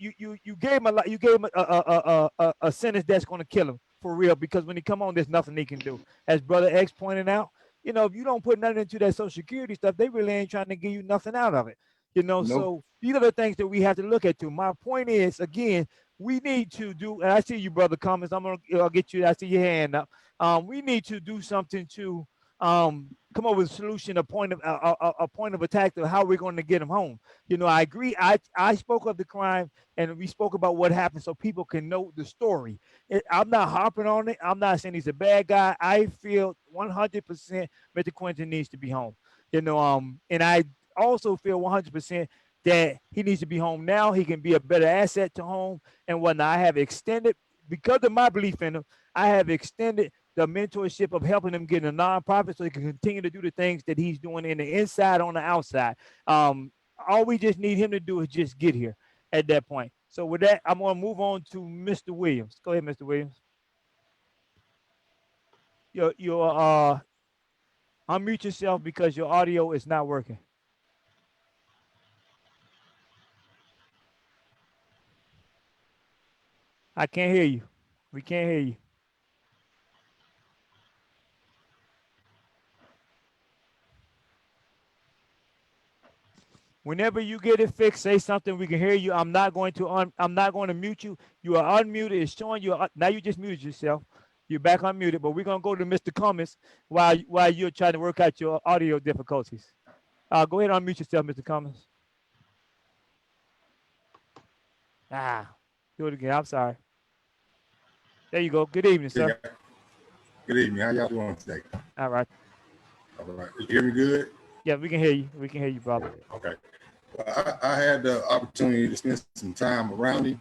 gave him you gave him a sentence that's going to kill him for real, because when he come home, there's nothing he can do. As Brother X pointed out, if you don't put nothing into that Social Security stuff, they really ain't trying to give you nothing out of it. Nope. So these are the things that we have to look at too. My point is, again, we need to do, and I see you, Brother Cummins. I'll get you. I see your hand up. We need to do something to come up with a solution, a point of attack to how we're going to get him home. I agree. I spoke of the crime, and we spoke about what happened so people can know the story. I'm not harping on it. I'm not saying he's a bad guy. I feel 100% Mr. Quentin needs to be home. And I also feel 100% that he needs to be home now. He can be a better asset to home and whatnot. I have extended, because of my belief in him, I have extended the mentorship of helping him get a nonprofit so he can continue to do the things that he's doing in the inside, on the outside. All we just need him to do is just get here at that point. So with that, I'm going to move on to Mr. Williams. Go ahead, Mr. Williams. You're unmute yourself because your audio is not working. I can't hear you. We can't hear you. Whenever you get it fixed, say something. We can hear you. I'm not going to mute you. You are unmuted. It's showing you. Now you just muted yourself. You're back unmuted. But we're gonna go to Mr. Cummins while you're trying to work out your audio difficulties. Go ahead and unmute yourself, Mr. Cummins. Do it again. I'm sorry. There you go. Good evening, sir. Good evening. How y'all doing today? All right. All right. You hear me good? Yeah, we can hear you. We can hear you, brother. Okay. Well, I had the opportunity to spend some time around him,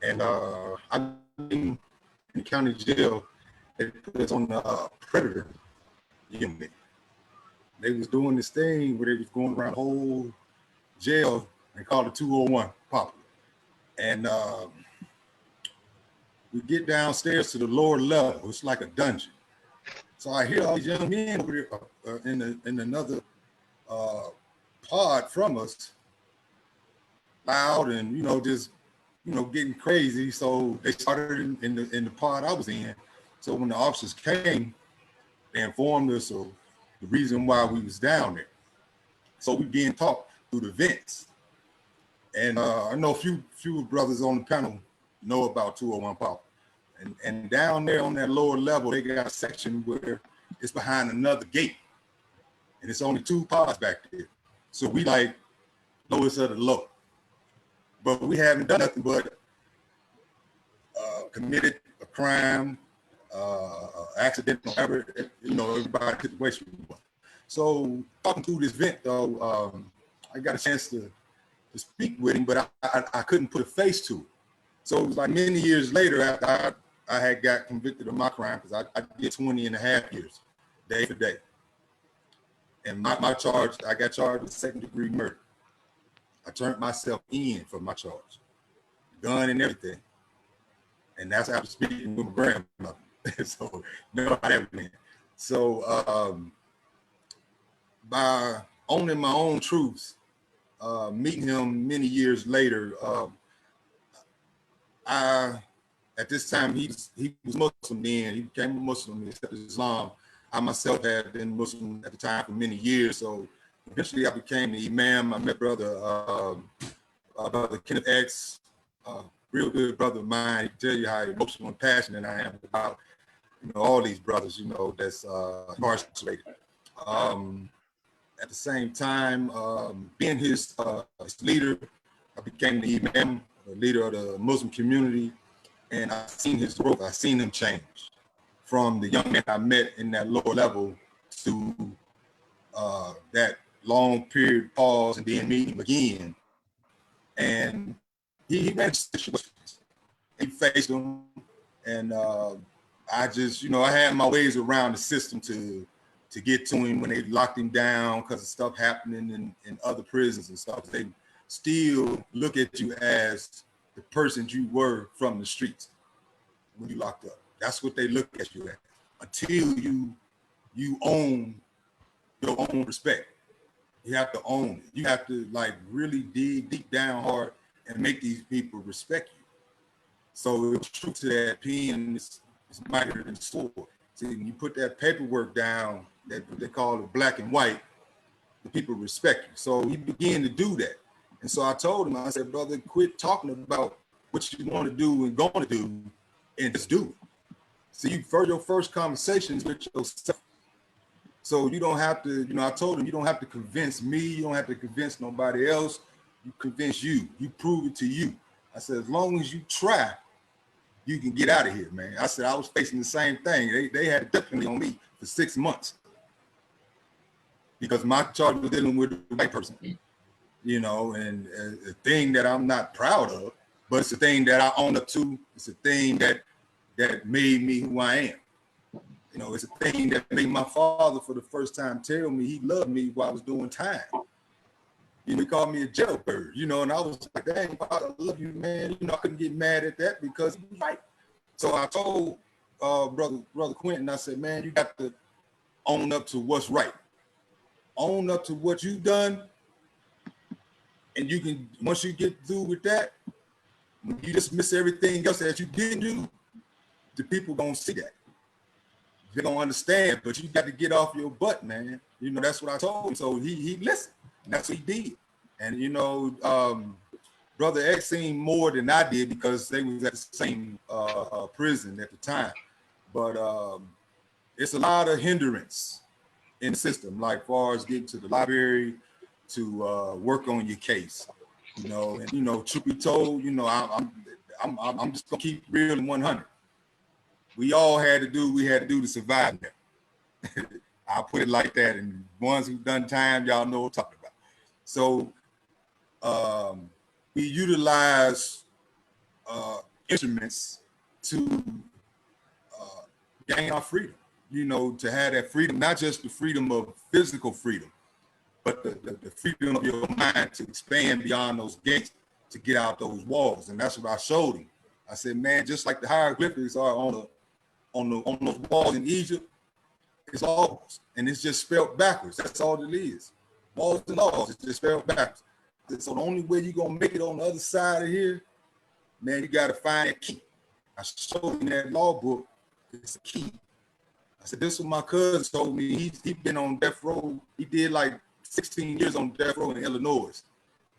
and I've been in the county jail. They put us on the predator unit. They was doing this thing where they was going around the whole jail. They called it 201 Papa. And we get downstairs to the lower level. It's like a dungeon. So I hear all these young men over there in another pod from us, loud and just getting crazy. So they started in the pod I was in. So when the officers came, They informed us of the reason why we was down there. So we being taught through the vents. And I know a few brothers on the panel know about 201 Power. And down there on that lower level, they got a section where it's behind another gate. And it's only 2 pods back there. So we like lowest of the low. But we haven't done nothing but committed a crime, accidental error, everybody's situation. So talking through this vent though, I got a chance to speak with him, but I couldn't put a face to it. So it was like many years later after I had got convicted of my crime, because I did 20 and a half years, day for day. And my charge, I got charged with 2nd-degree murder. I turned myself in for my charge, gun and everything. And that's after speaking with my grandmother. So, how that went. So, by owning my own truths, meeting him many years later, at this time, he was Muslim then. He became a Muslim, he accepted Islam. I myself had been Muslim at the time for many years. So eventually I became the imam. I met brother Kenneth X, real good brother of mine. He can tell you how emotional and passionate I am about, all these brothers, that's incarcerated. At the same time, being his leader, I became the imam, the leader of the Muslim community, and I've seen his growth. I've seen him change from the young man I met in that lower level to that long period pause and then meet him again. And he managed situations. He faced them, and I just, I had my ways around the system to get to him when they locked him down because of stuff happening in other prisons and stuff. They still look at you as the person you were from the streets when you locked up. That's what they look at you at until you own your own respect. You have to own it. You have to really dig deep down hard and make these people respect you. So it's true to that pen is mightier than sword. See, when you put that paperwork down, that they call it black and white, the people respect you. So he began to do that. And so I told him, I said, brother, quit talking about what you want to do and going to do and just do it. So your first conversations with yourself. So you don't have to, I told him, you don't have to convince me. You don't have to convince nobody else. You convince you. You prove it to you. I said, as long as you try, you can get out of here, man. I said, I was facing the same thing. They had definitely on me for 6 months because my charge was dealing with the white person, and a thing that I'm not proud of, but it's a thing that I own up to. It's a thing that made me who I am. It's a thing that made my father for the first time tell me he loved me while I was doing time. He called me a jailbird, and I was like, dang, Father, I love you, man. I couldn't get mad at that because he was right. So I told brother Quentin, I said, man, you got to own up to what's right. Own up to what you've done. And you can, once you get through with that, when you dismiss everything else that you didn't do, the people gonna see that. They're gonna understand, but you got to get off your butt, man. That's what I told him. So he listened. And that's what he did. And Brother X seen more than I did because they was at the same prison at the time. But it's a lot of hindrance in the system, like far as getting to the library to work on your case. And truth be told, I'm just gonna keep real and 100. We all had to do what we had to do to survive there. I'll put it like that. And ones who've done time, y'all know what I'm talking about. So we utilize instruments to gain our freedom, to have that freedom, not just the freedom of physical freedom, but the freedom of your mind to expand beyond those gates, to get out those walls. And that's what I showed him. I said, man, just like the hieroglyphics are on those walls in Egypt, it's laws, and it's just spelled backwards. That's all it is. Laws and laws, it's just spelled backwards. So the only way you're gonna make it on the other side of here, man, you gotta find a key. I showed him that law book. It's a key. I said, this is what my cousin told me. He's been on death row. He did like 16 years on death row in Illinois.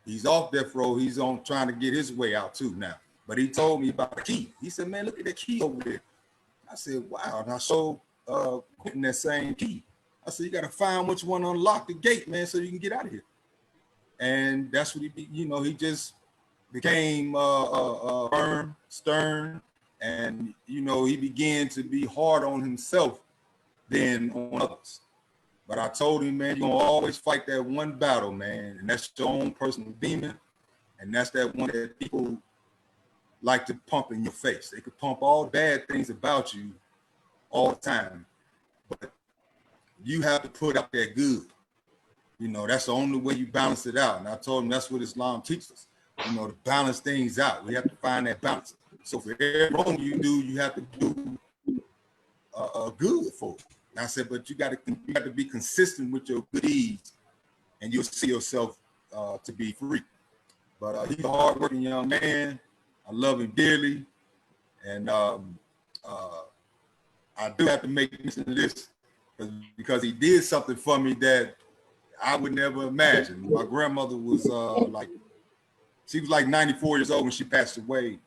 He's off death row. He's on trying to get his way out too now. But he told me about the key. He said, man, look at that key over there. I said, wow. And I showed Quentin that same key. I said, you got to find which one unlocked the gate, man, so you can get out of here. And that's what he just became firm, stern, and, he began to be hard on himself than on others. But I told him, man, you're going to always fight that one battle, man, and that's your own personal demon, and that's that one that people like to pump in your face. They could pump all bad things about you all the time, but you have to put out that good. That's the only way you balance it out. And I told him that's what Islam teaches us, to balance things out. We have to find that balance. So for every wrong you do, you have to do good for it. And I said, but you got to be consistent with your good deeds, and you'll see yourself to be free. But he's a hardworking young man. I love him dearly, and I do have to make mention of this because he did something for me that I would never imagine. My grandmother was she was like 94 years old when she passed away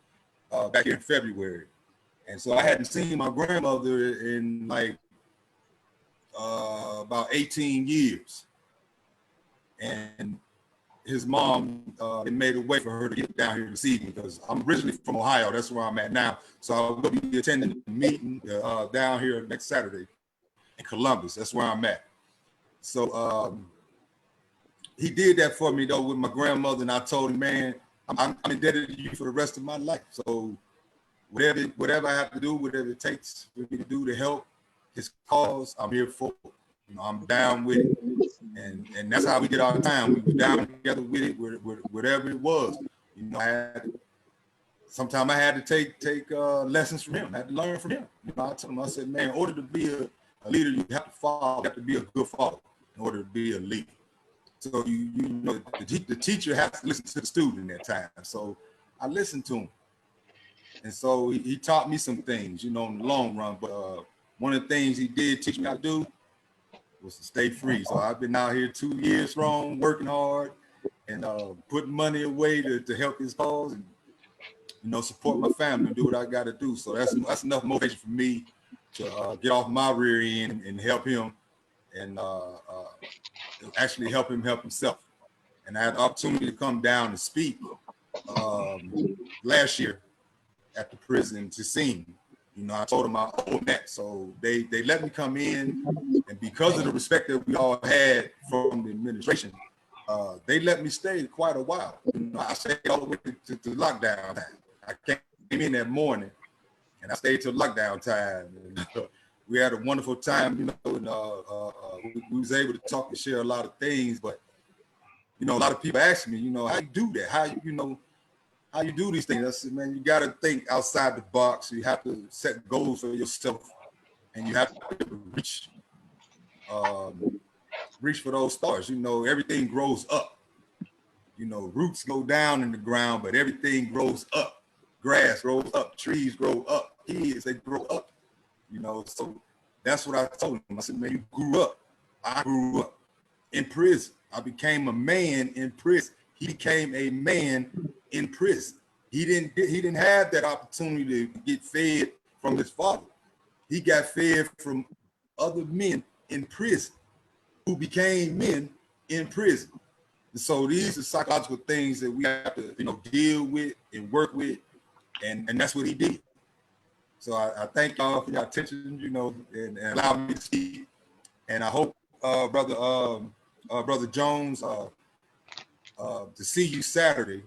back in February. And so I hadn't seen my grandmother in like about 18 years. And his mom had made a way for her to get down here to see me because I'm originally from Ohio. That's where I'm at now. So I will be attending the meeting down here next Saturday in Columbus. That's where I'm at. So he did that for me though with my grandmother, and I told him, man, I'm indebted to you for the rest of my life. So whatever I have to do, whatever it takes for me to do to help his cause, I'm here for it. I'm down with it. And that's how we did our time. We were down together with it, whatever it was. Sometimes I had to take lessons from him. I had to learn from him. I told him, I said, man, in order to be a leader, you have to follow. You have to be a good father in order to be a leader. So the teacher has to listen to the student at times. So I listened to him. And so he taught me some things, in the long run. But one of the things he did teach me how to do was to stay free. So I've been out here 2 years strong, working hard, and putting money away to help his cause, and support my family and do what I got to do. So that's enough motivation for me to get off my rear end and help him, and actually help him help himself. And I had the opportunity to come down and speak last year at the prison to sing. I told them I owe that. So they let me come in, and because of the respect that we all had from the administration, they let me stay quite a while. I stayed all the way to lockdown time. I came in that morning, and I stayed till lockdown time. And, we had a wonderful time, and we was able to talk and share a lot of things. But a lot of people ask me, how you do that? How you do these things? I said, man, you got to think outside the box. You have to set goals for yourself, and you have to reach for those stars. Everything grows up. Roots go down in the ground, but everything grows up. Grass grows up, trees grow up, kids, they grow up. So that's what I told him. I said, man, you grew up. I grew up in prison. I became a man in prison. He became a man in prison. He didn't have that opportunity to get fed from his father. He got fed from other men in prison who became men in prison. And so these are psychological things that we have to, deal with and work with, and that's what he did. So I thank y'all for your attention, and allow me to speak. And I hope, Brother Jones, to see you Saturday.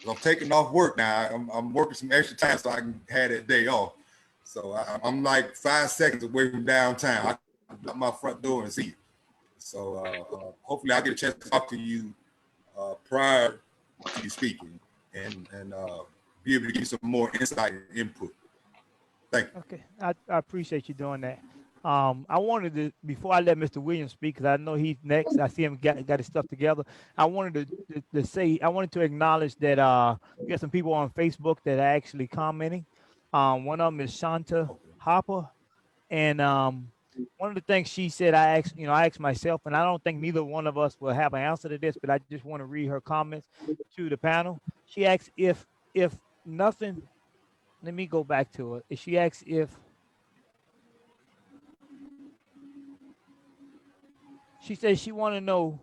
I'm taking off work now. I'm working some extra time so I can have that day off. So I'm like 5 seconds away from downtown. I can knock my front door and see you. So hopefully I'll get a chance to talk to you prior to you speaking, and be able to give you some more insight and input. Thank you. Okay, I appreciate you doing that. I wanted to, before I let Mr. Williams speak, because I know he's next. I see him got his stuff together. I wanted to say, I wanted to acknowledge that we got some people on Facebook that are actually commenting. One of them is Shanta Hopper, and one of the things she said, I asked myself, and I don't think neither one of us will have an answer to this, but I just want to read her comments to the panel. She asked if nothing. Let me go back to it. She asked if she said she want to know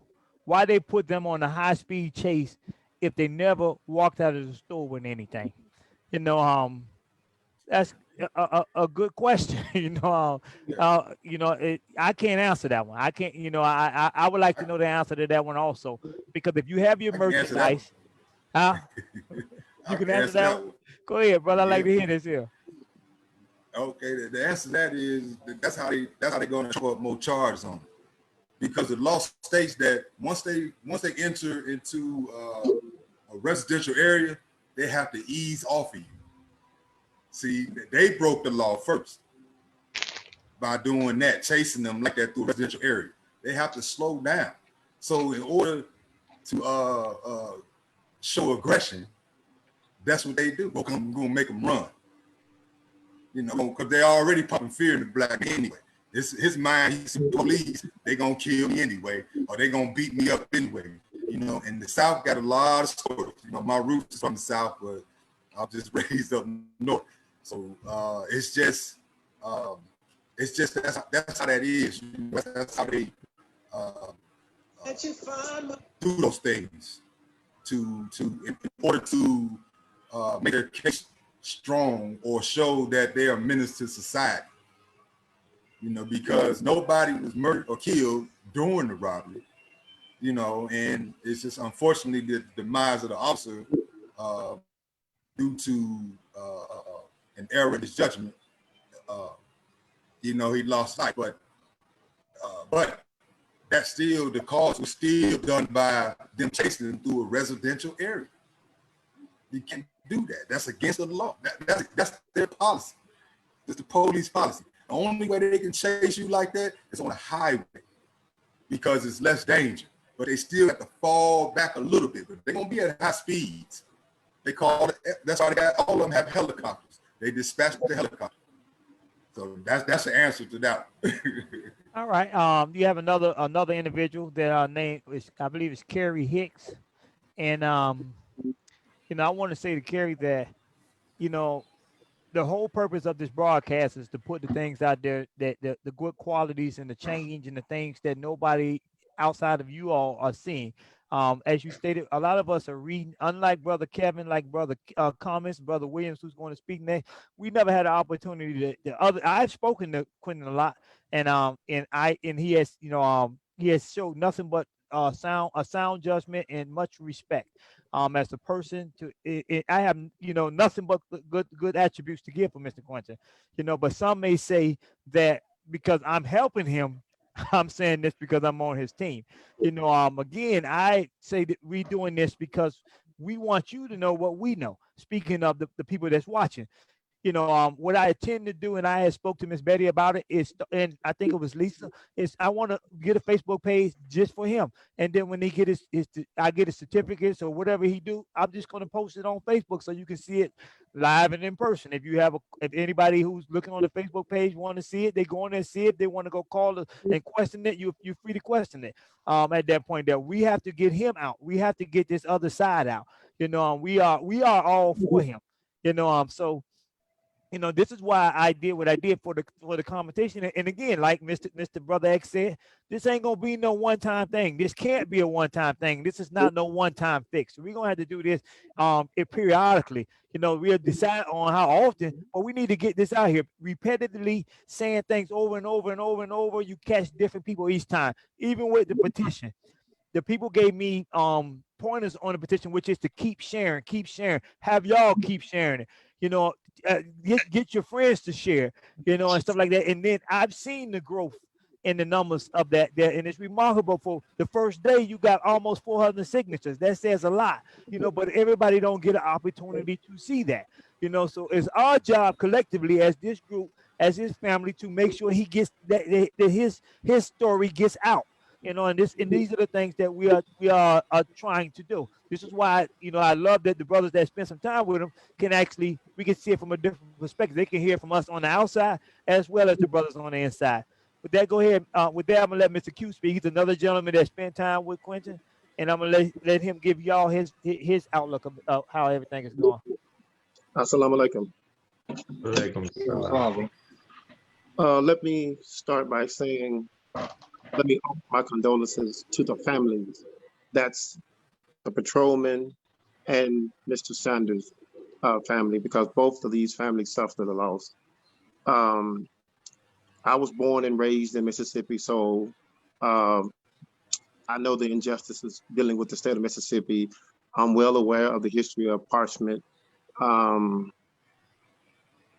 why they put them on a high speed chase if they never walked out of the store with anything. You know, that's a good question. I can't answer that one. I can't. I would like to know the answer to that one also, because if you have your I can answer that one. merchandise, huh? I You can can answer that one. Go ahead, brother. I like to hear this here. Okay, the answer to that is that's how they're going to show up more charges on it. Because the law states that once they enter into a residential area, they have to ease off of you. See, they broke the law first by doing that, chasing them like that through a residential area. They have to slow down. So in order to show aggression, that's what they do. We're gonna make them run. Because they're already pumping fear in the black man anyway. His mind, he's police, they gonna kill me anyway, or they gonna beat me up anyway. And the South got a lot of stories. My roots is from the South, but I was just raised up north. So it's just that's how that is. That's how they do those things to in order to make their case strong or show that they are menace to society. Because nobody was murdered or killed during the robbery, and it's just unfortunately the demise of the officer due to an error in his judgment. He lost life, but that's still, the cause was still done by them chasing him through a residential area. You can't do that. That's against the law. That's their policy. It's the police policy. The only way they can chase you like that is on a highway because it's less danger. But they still have to fall back a little bit. But they're gonna be at high speeds. They call it. That's why all of them have helicopters. They dispatch the helicopter. So that's the answer to that. All right. You have another individual that name is, I believe it's Carrie Hicks, and I want to say to Carrie that the whole purpose of this broadcast is to put the things out there that the good qualities and the change and the things that nobody outside of you all are seeing. As you stated, a lot of us are reading, unlike Brother Kevin, like Brother Comments, Brother Williams, who's going to speak next. We never had an opportunity I've spoken to Quentin a lot, and he has, he has showed nothing but sound judgment and much respect. As a person, I have nothing but good attributes to give for Mr. Quentin. But some may say that because I'm helping him, I'm saying this because I'm on his team. Again, I say that we doing this because we want you to know what we know. Speaking of the people that's watching, what I intend to do, and I had spoke to Miss Betty about it, is, and I think it was Lisa, is I want to get a Facebook page just for him. And then when he get I get his certificates or whatever he do, I'm just going to post it on Facebook so you can see it live and in person. If anybody who's looking on the Facebook page want to see it, they go on there and see it. They want to go call it and question it. You're free to question it. At that point, that we have to get him out. We have to get this other side out. We are all for him. So. This is why I did what I did for the competition. And again, like Mr. Brother X said, this ain't gonna be no one-time thing. This can't be a one-time thing. This is not no one-time fix. We're gonna have to do this periodically. We'll decide on how often, but we need to get this out here. Repetitively saying things over and over and over and over. You catch different people each time. Even with the petition, the people gave me pointers on the petition, which is to keep sharing, have y'all keep sharing it. Get your friends to share, and stuff like that. And then I've seen the growth in the numbers of that there, and it's remarkable. For the first day, you got almost 400 signatures. That says a lot, but everybody don't get an opportunity to see that, so it's our job collectively as this group, as his family, to make sure he gets that his story gets out. And these are the things that we are trying to do. This is why, I love that the brothers that spend some time with him we can see it from a different perspective. They can hear from us on the outside as well as the brothers on the inside. with that, go ahead. With that, I'm gonna let Mr. Q speak. He's another gentleman that spent time with Quentin, and I'm gonna let him give y'all his outlook of how everything is going. Assalamu alaikum. Alaikum salam. Problem. Let me start by saying, let me offer my condolences to the families. That's the patrolman and Mr. Sanders' family, because both of these families suffered a loss. I was born and raised in Mississippi, so I know the injustices dealing with the state of Mississippi. I'm well aware of the history of parchment.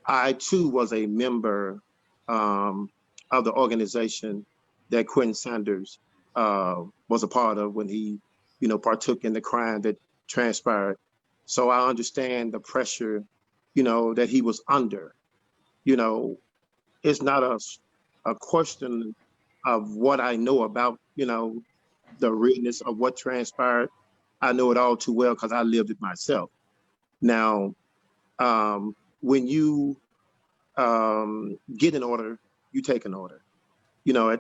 I too was a member of the organization that Quentin Sanders was a part of when he, partook in the crime that transpired. So I understand the pressure, that he was under. It's not a question of what I know about, the realness of what transpired. I know it all too well because I lived it myself. Now, when you get an order, you take an order.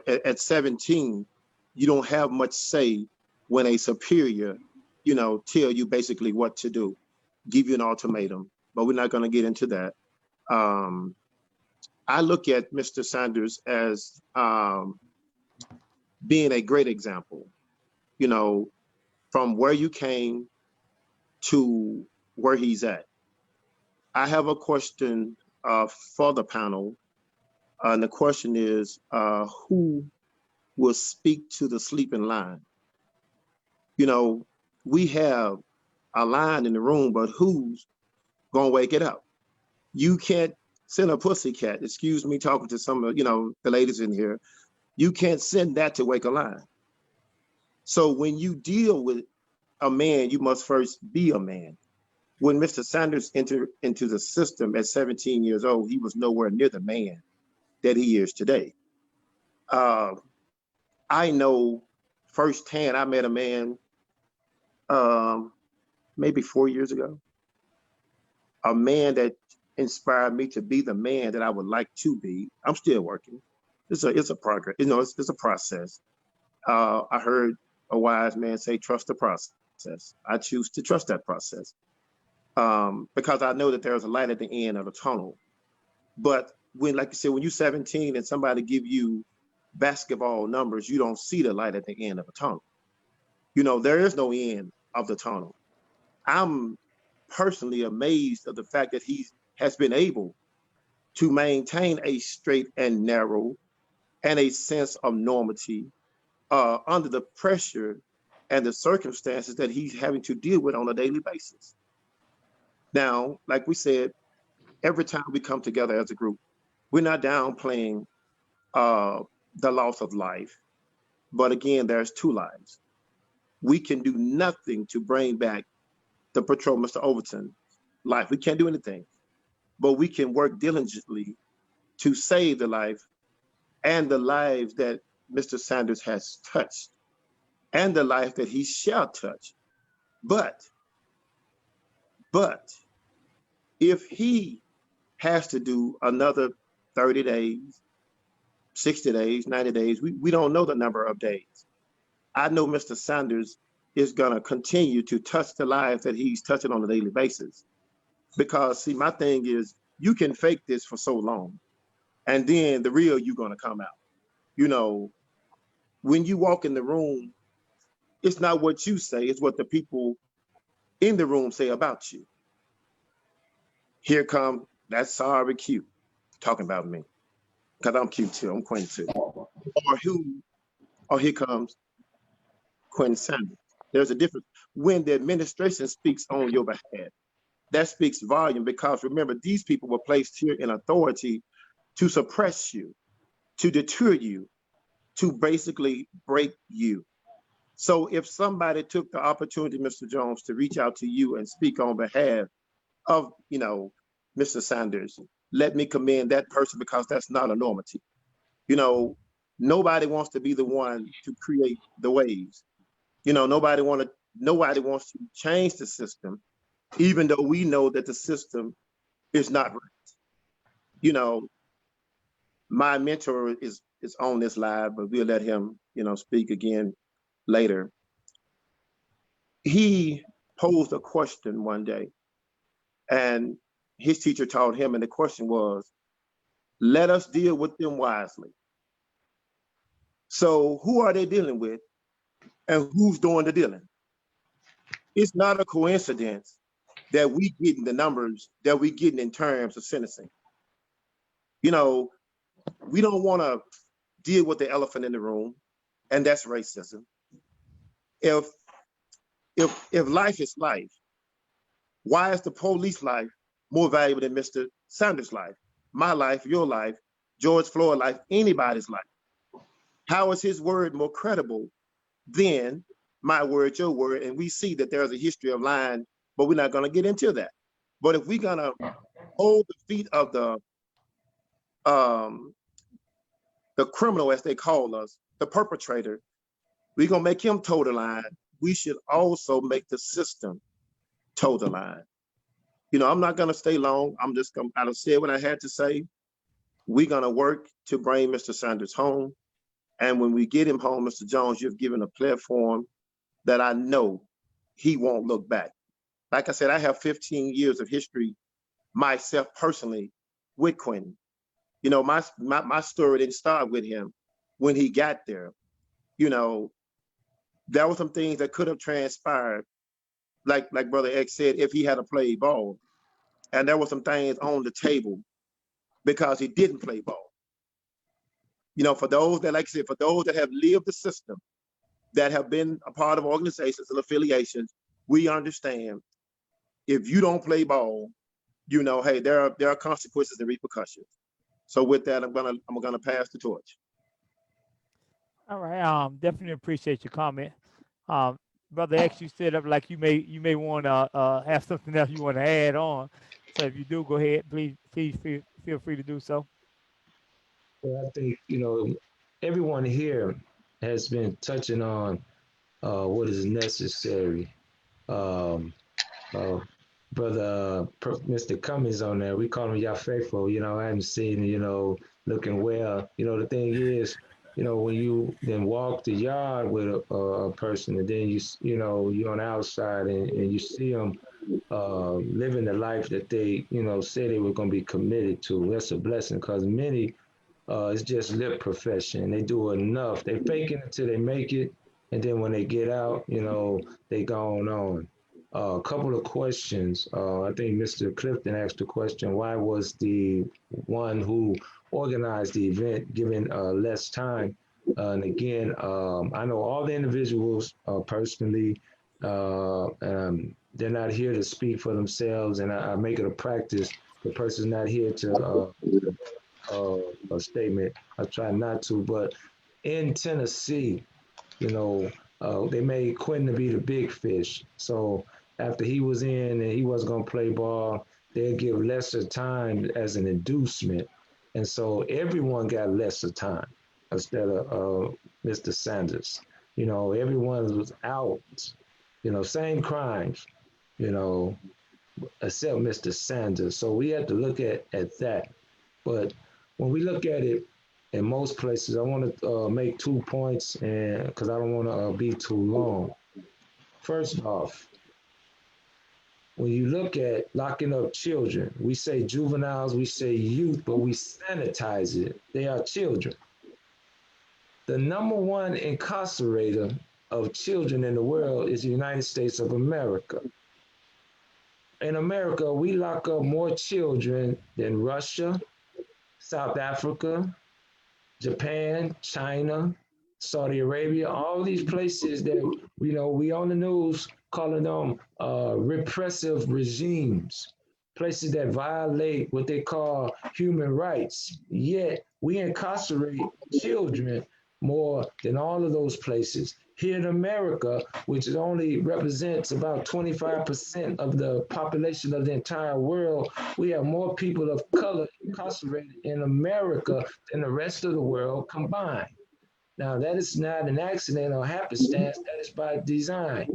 At 17, you don't have much say when a superior, tell you basically what to do, give you an ultimatum, but we're not going to get into that. I look at Mr. Sanders as being a great example, from where you came to where he's at. I have a question for the panel, and the question is, who will speak to the sleeping lion? We have a lion in the room, but who's gonna wake it up? You can't send a pussycat, excuse me talking to some of, the ladies in here, you can't send that to wake a lion. So when you deal with a man, you must first be a man. When Mr. Sanders entered into the system at 17 years old, he was nowhere near the man that he is today. I know firsthand, I met a man maybe 4 years ago, a man that inspired me to be the man that I would like to be. I'm still working. It's a progress, it's a process. I heard a wise man say, trust the process. I choose to trust that process because I know that there's a light at the end of the tunnel. But when, like you said, when you're 17 and somebody give you basketball numbers, you don't see the light at the end of the tunnel. There is no end of the tunnel. I'm personally amazed at the fact that he has been able to maintain a straight and narrow and a sense of normality under the pressure and the circumstances that he's having to deal with on a daily basis. Now, like we said, every time we come together as a group, we're not downplaying the loss of life. But again, there's two lives. We can do nothing to bring back the patrol, Mr. Overton, life. We can't do anything, but we can work diligently to save the life and the lives that Mr. Sanders has touched and the life that he shall touch. But if he has to do another 30 days, 60 days, 90 days, we don't know the number of days. I know Mr. Sanders is going to continue to touch the lives that he's touching on a daily basis. Because, see, my thing is, you can fake this for so long, and then the real you going to come out. When you walk in the room, it's not what you say, it's what the people in the room say about you. Here come that sorry Q talking about me, because I'm cute too, I'm Quentin too. Or here comes Quentin Sanders. There's a difference. When the administration speaks on your behalf, that speaks volume, because remember, these people were placed here in authority to suppress you, to deter you, to basically break you. So if somebody took the opportunity, Mr. Jones, to reach out to you and speak on behalf of, Mr. Sanders, let me commend that person, because that's not a normative. Nobody wants to be the one to create the waves. Nobody wants to change the system, even though we know that the system is not right. My mentor is on this live, but we'll let him, speak again later. He posed a question one day, and his teacher taught him, and the question was, let us deal with them wisely. So who are they dealing with, and who's doing the dealing? It's not a coincidence that we getting the numbers that we getting in terms of sentencing. We don't want to deal with the elephant in the room, and that's racism. If life is life, why is the police life more valuable than Mr. Sanders' life, my life, your life, George Floyd's life, anybody's life? How is his word more credible than my word, your word? And we see that there's a history of lying, but we're not going to get into that. But if we're going to hold the feet of the criminal, as they call us, the perpetrator, we're going to make him toe the line. We should also make the system toe the line. I'm not going to stay long. I'll say what I had to say. We're going to work to bring Mr. Sanders home. And when we get him home, Mr. Jones, you've given a platform that I know he won't look back. Like I said, I have 15 years of history myself personally with Quentin. My story didn't start with him when he got there. There were some things that could have transpired, like Brother X said, if he had played ball. And there were some things on the table because he didn't play ball. For those that, like I said, for those that have lived the system, that have been a part of organizations and affiliations, we understand if you don't play ball, hey, there are consequences and repercussions. So with that, I'm gonna pass the torch. All right. Definitely appreciate your comment. Brother X, you stood up like you may want to have something else you want to add on. So if you do, go ahead. Please feel free to do so. Well, I think, everyone here has been touching on what is necessary. Brother Mr. Cummings on there, we call him Y'all Faithful. I haven't seen, looking well. The thing is, when you then walk the yard with a person, and then you're on the outside and you see them living the life that they, say they were going to be committed to. That's a blessing, because many, it's just lip profession. They do enough. They fake it until they make it, and then when they get out, they gone on. A couple of questions. I think Mr. Clifton asked the question, why was the one who organized the event given less time? And again, I know all the individuals personally. They're not here to speak for themselves, and I make it a practice. The person's not here to a statement. I try not to, but in Tennessee, they made Quentin to be the big fish. So after he was in and he wasn't going to play ball, they'd give lesser time as an inducement. And so everyone got lesser time instead of Mr. Sanders. Everyone was out, same crimes, except Mr. Sanders. So we have to look at that. But when we look at it in most places, I want to make 2 points, and because I don't want to be too long. First off, when you look at locking up children, we say juveniles, we say youth, but we sanitize it. They are children. The number one incarcerator of children in the world is the United States of America. In America, we lock up more children than Russia, South Africa, Japan, China, Saudi Arabia, all these places that we on the news calling them repressive regimes, places that violate what they call human rights. Yet we incarcerate children more than all of those places. Here in America, which only represents about 25% of the population of the entire world, we have more people of color incarcerated in America than the rest of the world combined. Now, that is not an accident or happenstance, that is by design.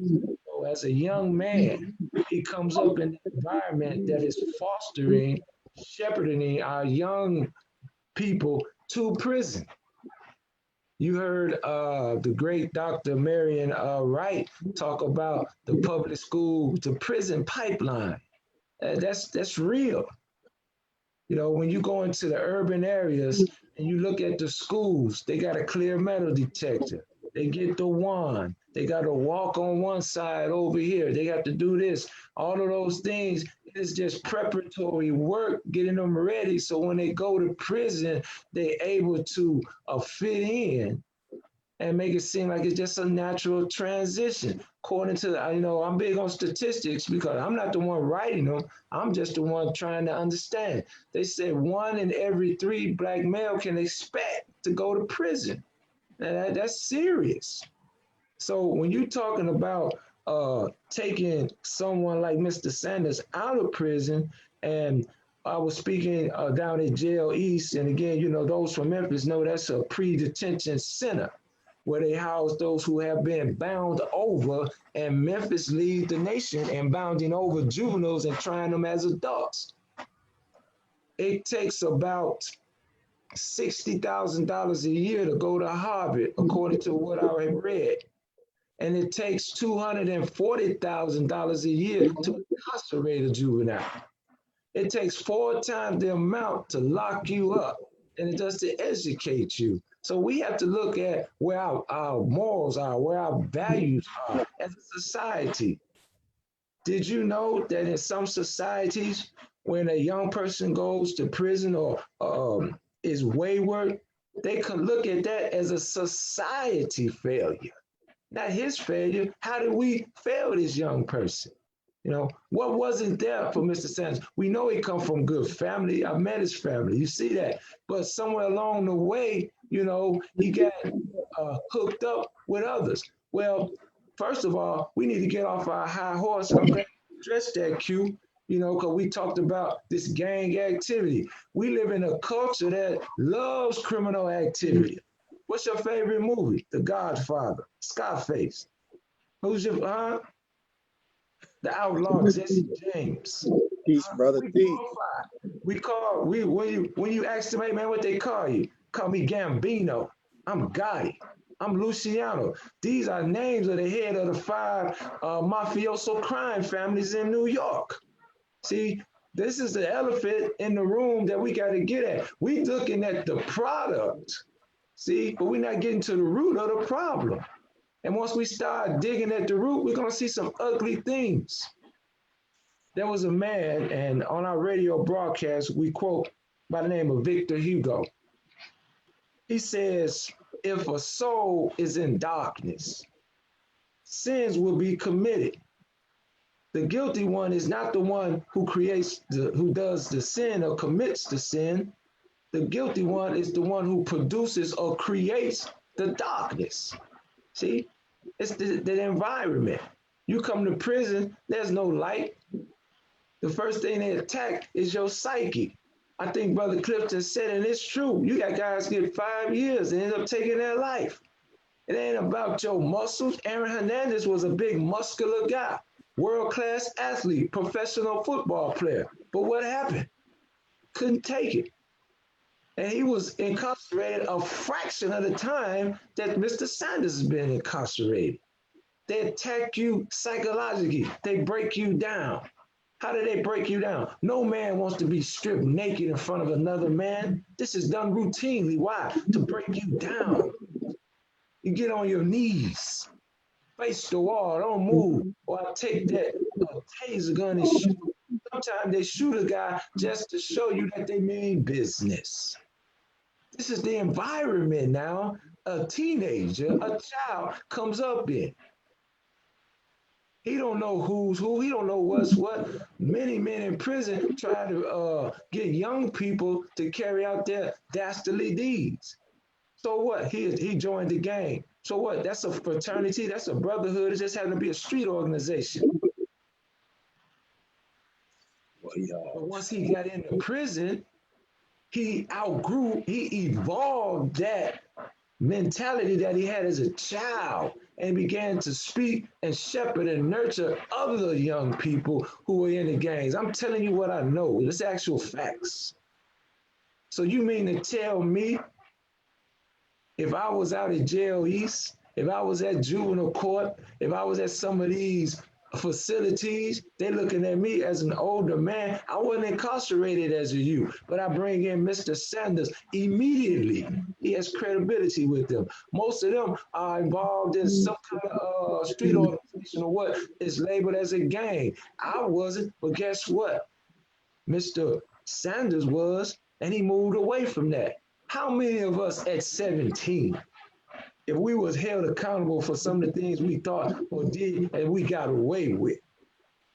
So as a young man, he comes up in an environment that is fostering, shepherding our young people to prison. You heard the great Dr. Marion Wright talk about the public school to prison pipeline. That's real. You know, when you go into the urban areas and you look at the schools, they got a clear metal detector. They get the wand. They got to walk on one side over here. They got to do this. All of those things is just preparatory work, getting them ready. So when they go to prison, they're able to fit in and make it seem like it's just a natural transition. According to, I'm big on statistics because I'm not the one writing them. I'm just the one trying to understand. They said 1 in every 3 Black male can expect to go to prison. Now that's serious. So when you're talking about taking someone like Mr. Sanders out of prison, and I was speaking down at Jail East, and again, those from Memphis know that's a pre-detention center where they house those who have been bound over, and Memphis leads the nation in bounding over juveniles and trying them as adults. It takes about $60,000 a year to go to Harvard, according to what I have read. And it takes $240,000 a year to incarcerate a juvenile. It takes 4 times the amount to lock you up, and it does to educate you. So we have to look at where our morals are, where our values are as a society. Did you know that in some societies, when a young person goes to prison or is wayward, they can look at that as a society failure, not his failure. How did we fail this young person? What wasn't there for Mr. Sanders? We know he come from good family. I met his family. You see that. But somewhere along the way, he got hooked up with others. Well, first of all, we need to get off our high horse. I'm glad you addressed that, Q, because we talked about this gang activity. We live in a culture that loves criminal activity. What's your favorite movie? The Godfather, Scarface. Who's your, The Outlaw, Jesse James. Peace, brother. Peace. When you ask them, hey man, what they call you? Call me Gambino. I'm Gotti. I'm Luciano. These are names of the head of the 5 mafioso crime families in New York. See, this is the elephant in the room that we got to get at. We looking at the product, see, but we're not getting to the root of the problem. And once we start digging at the root, we're going to see some ugly things. There was a man, and on our radio broadcast, we quote by the name of Victor Hugo. He says, if a soul is in darkness, sins will be committed. The guilty one is not the one who does the sin or commits the sin. The guilty one is the one who produces or creates the darkness. See, it's the environment. You come to prison, there's no light. The first thing they attack is your psyche. I think Brother Clifton said, and it's true, you got guys get 5 years and end up taking their life. It ain't about your muscles. Aaron Hernandez was a big muscular guy, world-class athlete, professional football player. But what happened? Couldn't take it. And he was incarcerated a fraction of the time that Mr. Sanders has been incarcerated. They attack you psychologically. They break you down. How do they break you down? No man wants to be stripped naked in front of another man. This is done routinely. Why? To break you down. You get on your knees, face the wall, don't move, or I take that taser gun and shoot. Sometimes they shoot a guy just to show you that they mean business. This is the environment now a teenager, a child comes up in. He don't know who's who. He don't know what's what. Many men in prison try to get young people to carry out their dastardly deeds. So what? He joined the gang. So what? That's a fraternity. That's a brotherhood. It just happens to be a street organization. But once he got into prison, he evolved that mentality that he had as a child and began to speak and shepherd and nurture other young people who were in the gangs. I'm telling you what I know. It's actual facts. So you mean to tell me If I was out at jail east, if I was at juvenile court, if I was at some of these facilities, they looking at me as an older man. I wasn't incarcerated as a youth, but I bring in Mr. Sanders immediately. He has credibility with them. Most of them are involved in some kind of street organization or what is labeled as a gang. I wasn't, but guess what? Mr. Sanders was, and he moved away from that. How many of us at 17, if we was held accountable for some of the things we thought or did and we got away with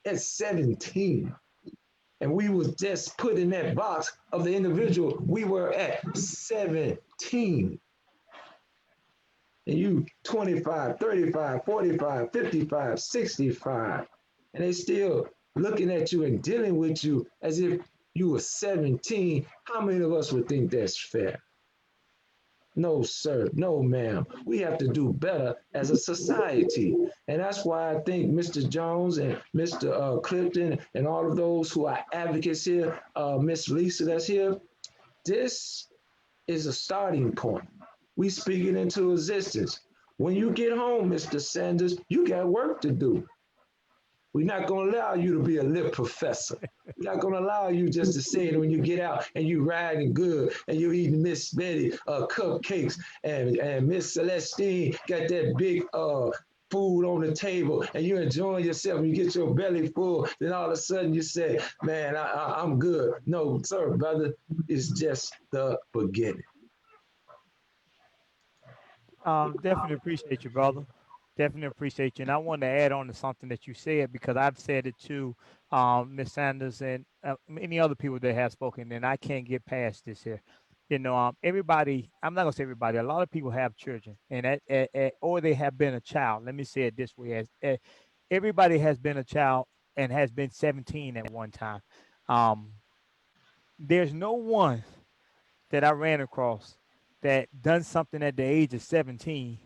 at 17, and we was just put in that box of the individual we were at 17, and you 25, 35, 45, 55, 65, and they still looking at you and dealing with you as if you were 17, how many of us would think that's fair? No, sir. No, ma'am. We have to do better as a society. And that's why I think Mr. Jones and Mr. Clifton and all of those who are advocates here, Miss Lisa that's here, this is a starting point. We speak it into existence. When you get home, Mr. Sanders, you got work to do. We're not going to allow you to be a lip professor. We're not going to allow you just to say it when you get out and you riding good and you eating Miss Betty cupcakes and Miss Celestine got that big food on the table and you're enjoying yourself and you get your belly full. Then all of a sudden you say, man, I'm good. No, sir, brother, it's just the beginning. Definitely appreciate you, brother. Definitely appreciate you. And I want to add on to something that you said because I've said it to Ms. Sanders and many other people that have spoken, and I can't get past this here. Everybody, I'm not going to say everybody, a lot of people have children and or they have been a child. Let me say it this way, as everybody has been a child and has been 17 at one time. There's no one that I ran across that done something at the age of 17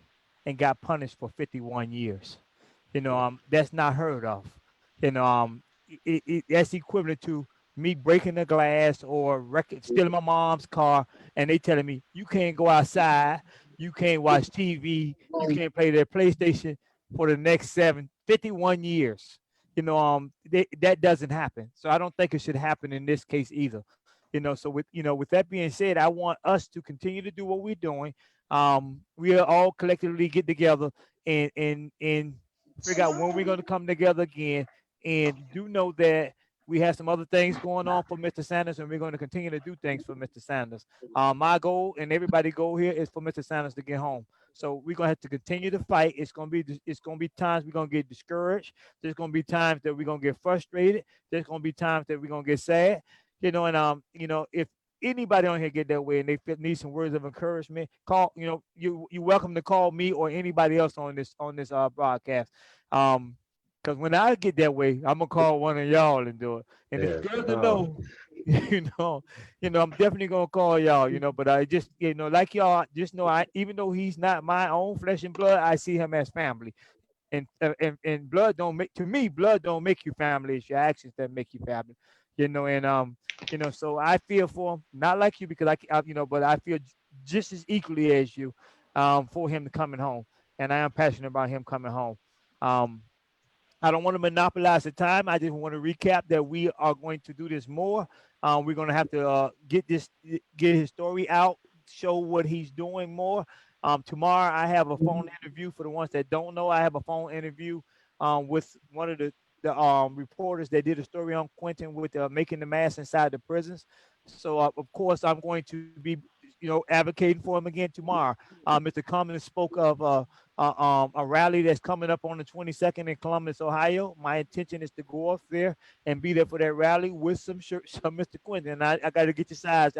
and got punished for 51 years. That's not heard of. That's equivalent to me breaking the glass or stealing my mom's car, and they telling me you can't go outside, you can't watch TV, you can't play their PlayStation for the next 51 years. That doesn't happen. So I don't think it should happen in this case either. So with that being said, I want us to continue to do what we're doing. We are all collectively get together and figure out when we're going to come together again. And do know that we have some other things going on for Mr. Sanders, and we're going to continue to do things for Mr. Sanders. My goal and everybody's goal here is for Mr. Sanders to get home. So we're gonna have to continue to fight. It's gonna be times we're gonna get discouraged. There's gonna be times that we're gonna get frustrated. There's gonna be times that we're gonna get sad. If anybody on here get that way and they need some words of encouragement, call. You're welcome to call me or anybody else on this broadcast. Because when I get that way, I'm gonna call one of y'all and do it. And it's good to know, I'm definitely gonna call y'all. But I just, like y'all, just know even though he's not my own flesh and blood, I see him as family. And blood don't make you family. It's your actions that make you family. So I feel for him, not like you because but I feel just as equally as you, for him coming home, and I am passionate about him coming home. I don't want to monopolize the time. I just want to recap that we are going to do this more. We're going to have to get his story out, show what he's doing more. Tomorrow I have a phone interview. For the ones that don't know, I have a phone interview with one of the reporters that did a story on Quentin with making the mass inside the prisons. So of course I'm going to be advocating for him again tomorrow. Mr. Cummins spoke of a rally that's coming up on the 22nd in Columbus, Ohio. My intention is to go up there and be there for that rally with some Mr. Quentin. And I got to get your size.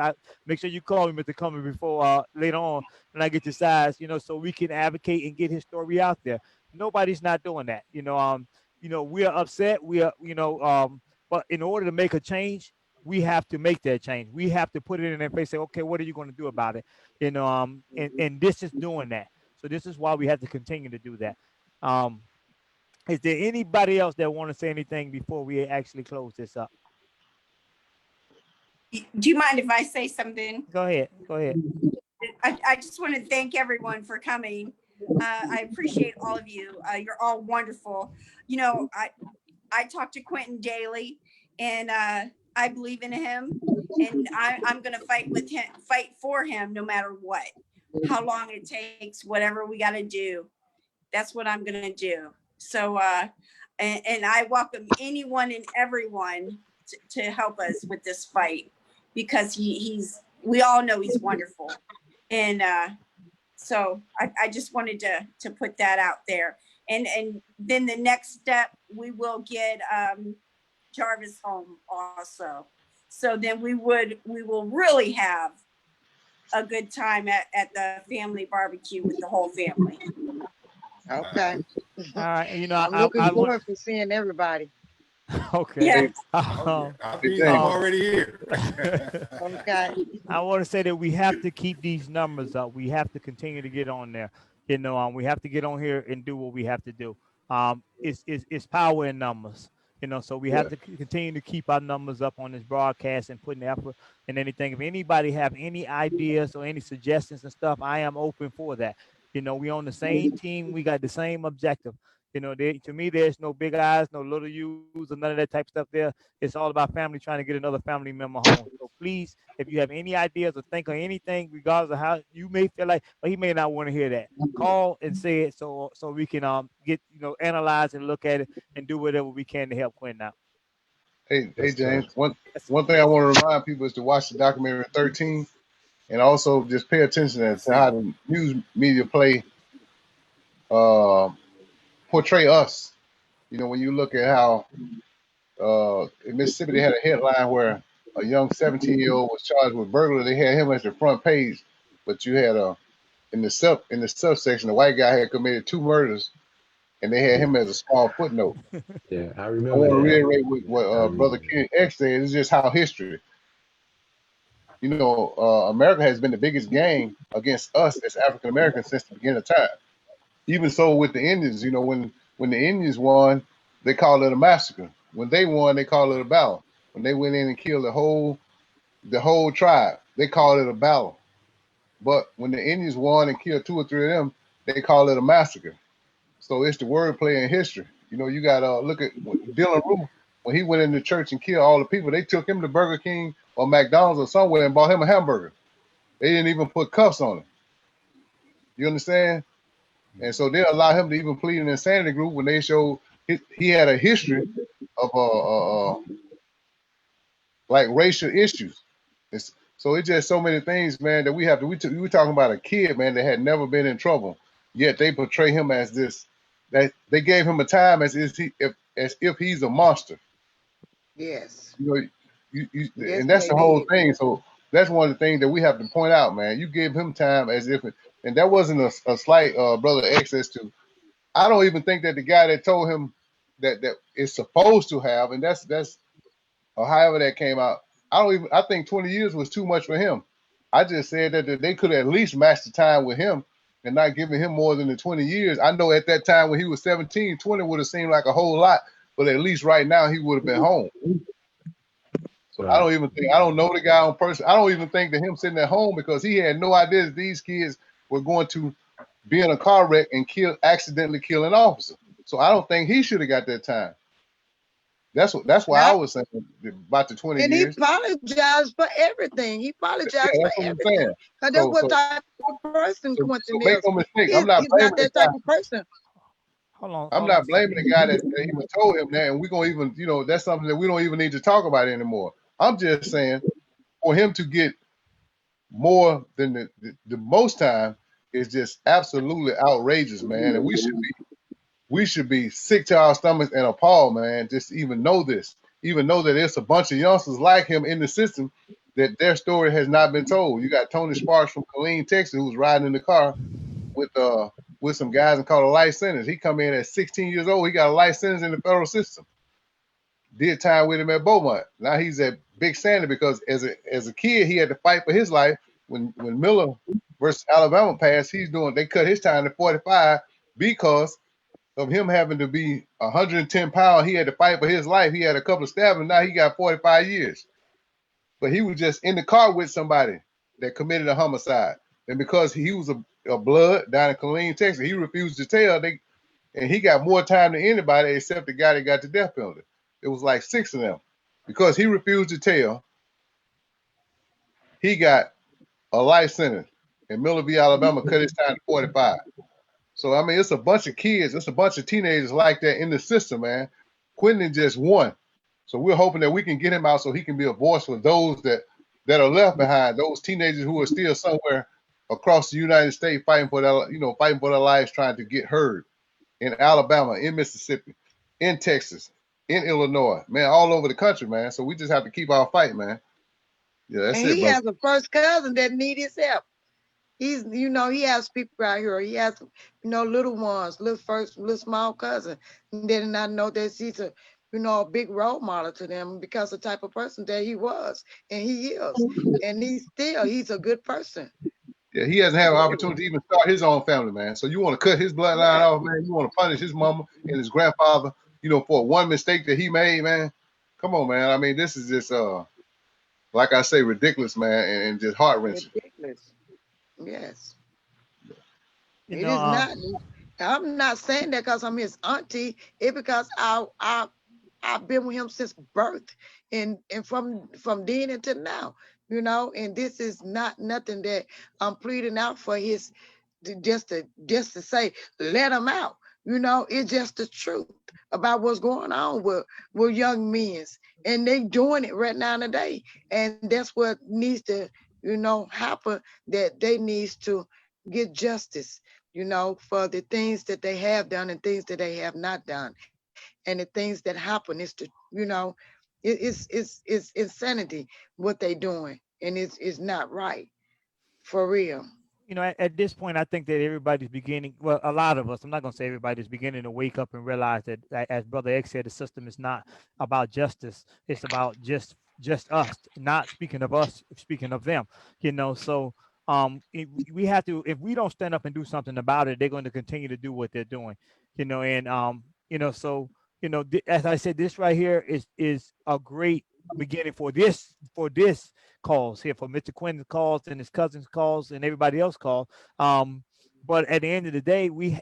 Make sure you call me, Mr. Cummins, before later on, and I get your size, so we can advocate and get his story out there. Nobody's not doing that. We are upset. We are, but in order to make a change, we have to make that change. We have to put it in their face, say, okay, what are you going to do about it? And this is doing that. So this is why we have to continue to do that. Is there anybody else that want to say anything before we actually close this up? Do you mind if I say something? Go ahead. I just want to thank everyone for coming. I appreciate all of you. You're all wonderful. You know, I talk to Quentin daily, and I believe in him, and I'm going to fight with him, fight for him, no matter what, how long it takes, whatever we got to do. That's what I'm going to do. So, and I welcome anyone and everyone to help us with this fight, because we all know he's wonderful. And so I just wanted to put that out there. And then the next step, we will get Jarvis home also. So then we will really have a good time at the family barbecue with the whole family. Okay. All right, and, you know, I'm looking I forward to seeing everybody. okay. Yeah. I'm already here. Okay. I want to say that we have to keep these numbers up. We have to continue to get on there. You know, we have to get on here and do what we have to do. It's power in numbers. You know, so we have to continue to keep our numbers up on this broadcast and putting effort and anything. If anybody have any ideas or any suggestions and stuff, I am open for that. You know, we on the same team. We got the same objective. You know, to me, there's no big eyes, no little U's, or none of that type of stuff there. It's all about family trying to get another family member home. So please, if you have any ideas or think of anything, regardless of how you may feel like, well, he may not want to hear that, call and say it so we can get, you know, analyze and look at it and do whatever we can to help Quentin out. Hey, James. One thing I want to remind people is to watch the documentary 13, and also just pay attention to how the news media portray us. You know, when you look at how in Mississippi they had a headline where a young 17-year-old was charged with burglary. They had him as the front page, but you had in the subsection, the white guy had committed 2 murders, and they had him as a small footnote. Yeah, I I remember want to that. reiterate what Brother Ken X said. It's just how history. You know, America has been the biggest gang against us as African Americans since the beginning of time. Even so with the Indians, you know, when the Indians won, they called it a massacre. When they won, they called it a battle. When they went in and killed the whole tribe, they called it a battle. But when the Indians won and killed 2 or 3 of them, they called it a massacre. So it's the wordplay in history. You know, you got to look at Dylan Roof. When he went into church and killed all the people, they took him to Burger King or McDonald's or somewhere and bought him a hamburger. They didn't even put cuffs on him. You understand? And so they allow him to even plead an insanity group when they show he had a history of like racial issues. So it's just so many things, man, that we have to. We talking about a kid, man, that had never been in trouble, yet they portray him as this. That they gave him a time as if he's a monster. Yes. You know, Yes, and that's they the whole did. thing. So that's one of the things that we have to point out, man. You gave him time as if, and that wasn't a slight, brother access to. I don't even think that the guy that told him that is supposed to have, and that's or however that came out. I think 20 years was too much for him. I just said that they could at least match the time with him and not giving him more than the 20 years. I know at that time when he was 17, 20 would have seemed like a whole lot, but at least right now he would have been home. So I don't know the guy on person. I don't even think that him sitting at home because he had no idea that these kids were going to be in a car wreck and accidentally kill an officer. So I don't think he should have got that time. That's why I was saying about the 20 and years. he apologized for everything. He apologized for everything. Because that's what type of person Quentin make is. no mistake, He's I'm not blaming not that type of person. I'm not blaming the guy that even told him that, and we're gonna even, you know, that's something that we don't even need to talk about anymore. I'm just saying, for him to get more than the most time is just absolutely outrageous, man. And we should be sick to our stomachs and appalled, man. Just even know this, even know that there's a bunch of youngsters like him in the system that their story has not been told. You got Tony Sparks from Killeen, Texas, who's riding in the car with some guys and called a life sentence. He come in at 16 years old. He got a life sentence in the federal system. Did time with him at Beaumont. Now he's at Big Sandy because as a kid he had to fight for his life. When Miller versus Alabama passed, they cut his time to 45 because of him having to be 110 pounds. He had to fight for his life. He had a couple of stabbings. Now he got 45 years. But he was just in the car with somebody that committed a homicide. And because he was a blood down in Killeen, Texas, he refused to tell. And he got more time than anybody except the guy that got the death penalty. It was like 6 of them. Because he refused to tell, he got a life sentence. In Millerville, Alabama, cut his time to 45. So, I mean, it's a bunch of kids, it's a bunch of teenagers like that in the system, man. Quentin just won. So we're hoping that we can get him out so he can be a voice for those that are left behind, those teenagers who are still somewhere across the United States fighting for their lives, trying to get heard in Alabama, in Mississippi, in Texas, in Illinois, man, all over the country, man. So we just have to keep our fight, man. Yeah, that's And it, he bro. has a first cousin that need his help. He has people out here. He has, little ones, little small cousin. And then I know that he's a big role model to them because the type of person that he was and he is. And he's a good person. Yeah, he hasn't had an opportunity to even start his own family, man. So you want to cut his bloodline off, man. You want to punish his mama and his grandfather, for one mistake that he made, man. Come on, man. I mean, this is just, like I say, ridiculous, man, and just heart-wrenching. Ridiculous. Yes. You It know, is not. I'm not saying that because I'm his auntie. It's because I've been with him since birth and from then until now, and this is not nothing that I'm pleading out for just to say, let him out. It's just the truth about what's going on with young men. And they doing it right now today. And that's what needs to, happen, that they needs to get justice, for the things that they have done and things that they have not done. And the things that happen is it's insanity what they doing. And it's not right, for real. At this point, I think that everybody's beginning, well, a lot of us, I'm not going to say everybody's beginning to wake up and realize that, as Brother X said, the system is not about justice. It's about just us, not speaking of us, speaking of them, So we have to, if we don't stand up and do something about it, they're going to continue to do what they're doing, so, as I said, this right here is a great beginning for this calls here, for Mr. Quentin's calls and his cousin's calls and everybody else calls. But at the end of the day, we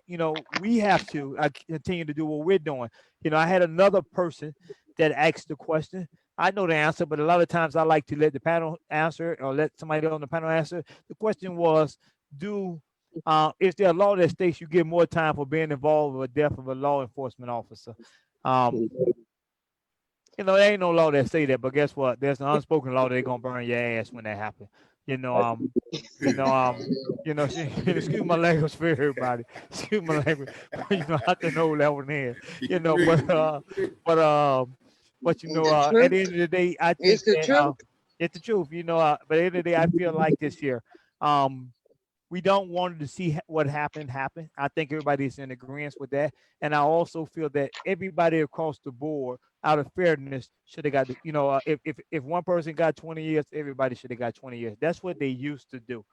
have to continue to do what we're doing. I had another person that asked the question. I know the answer, but a lot of times I like to let the panel answer or let somebody on the panel answer. The question was, is there a law that states you get more time for being involved with the death of a law enforcement officer? There ain't no law that say that, but guess what? There's an unspoken law that they're gonna burn your ass when that happens. Excuse my language for everybody. Excuse my language. I have to know that one here. But at the end of the day, I think It's the truth. it's the truth. But at the end of the day, I feel like this year, we don't want to see what happened happen. I think everybody's in agreement with that. And I also feel that everybody across the board, out of fairness, should have got, if one person got 20 years, everybody should have got 20 years. That's what they used to do.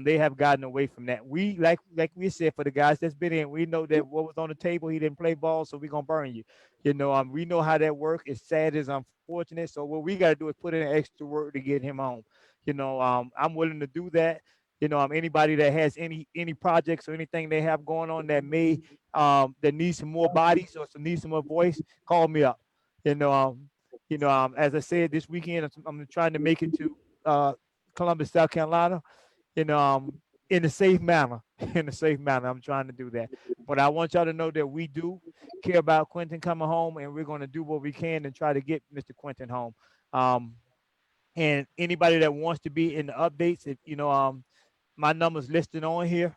They have gotten away from that. We, like we said, for the guys that's been in, we know that what was on the table, he didn't play ball, so we're going to burn you. We know how that works. It's sad, it's unfortunate. So what we got to do is put in extra work to get him home. I'm willing to do that. Anybody that has any projects or anything they have going on that may that needs some more bodies or needs some more voice, call me up. As I said, this weekend I'm trying to make it to Columbus, South Carolina, in a safe manner. In a safe manner, I'm trying to do that. But I want y'all to know that we do care about Quentin coming home, and we're going to do what we can and try to get Mr. Quentin home. And anybody that wants to be in the updates, if my number's listed on here.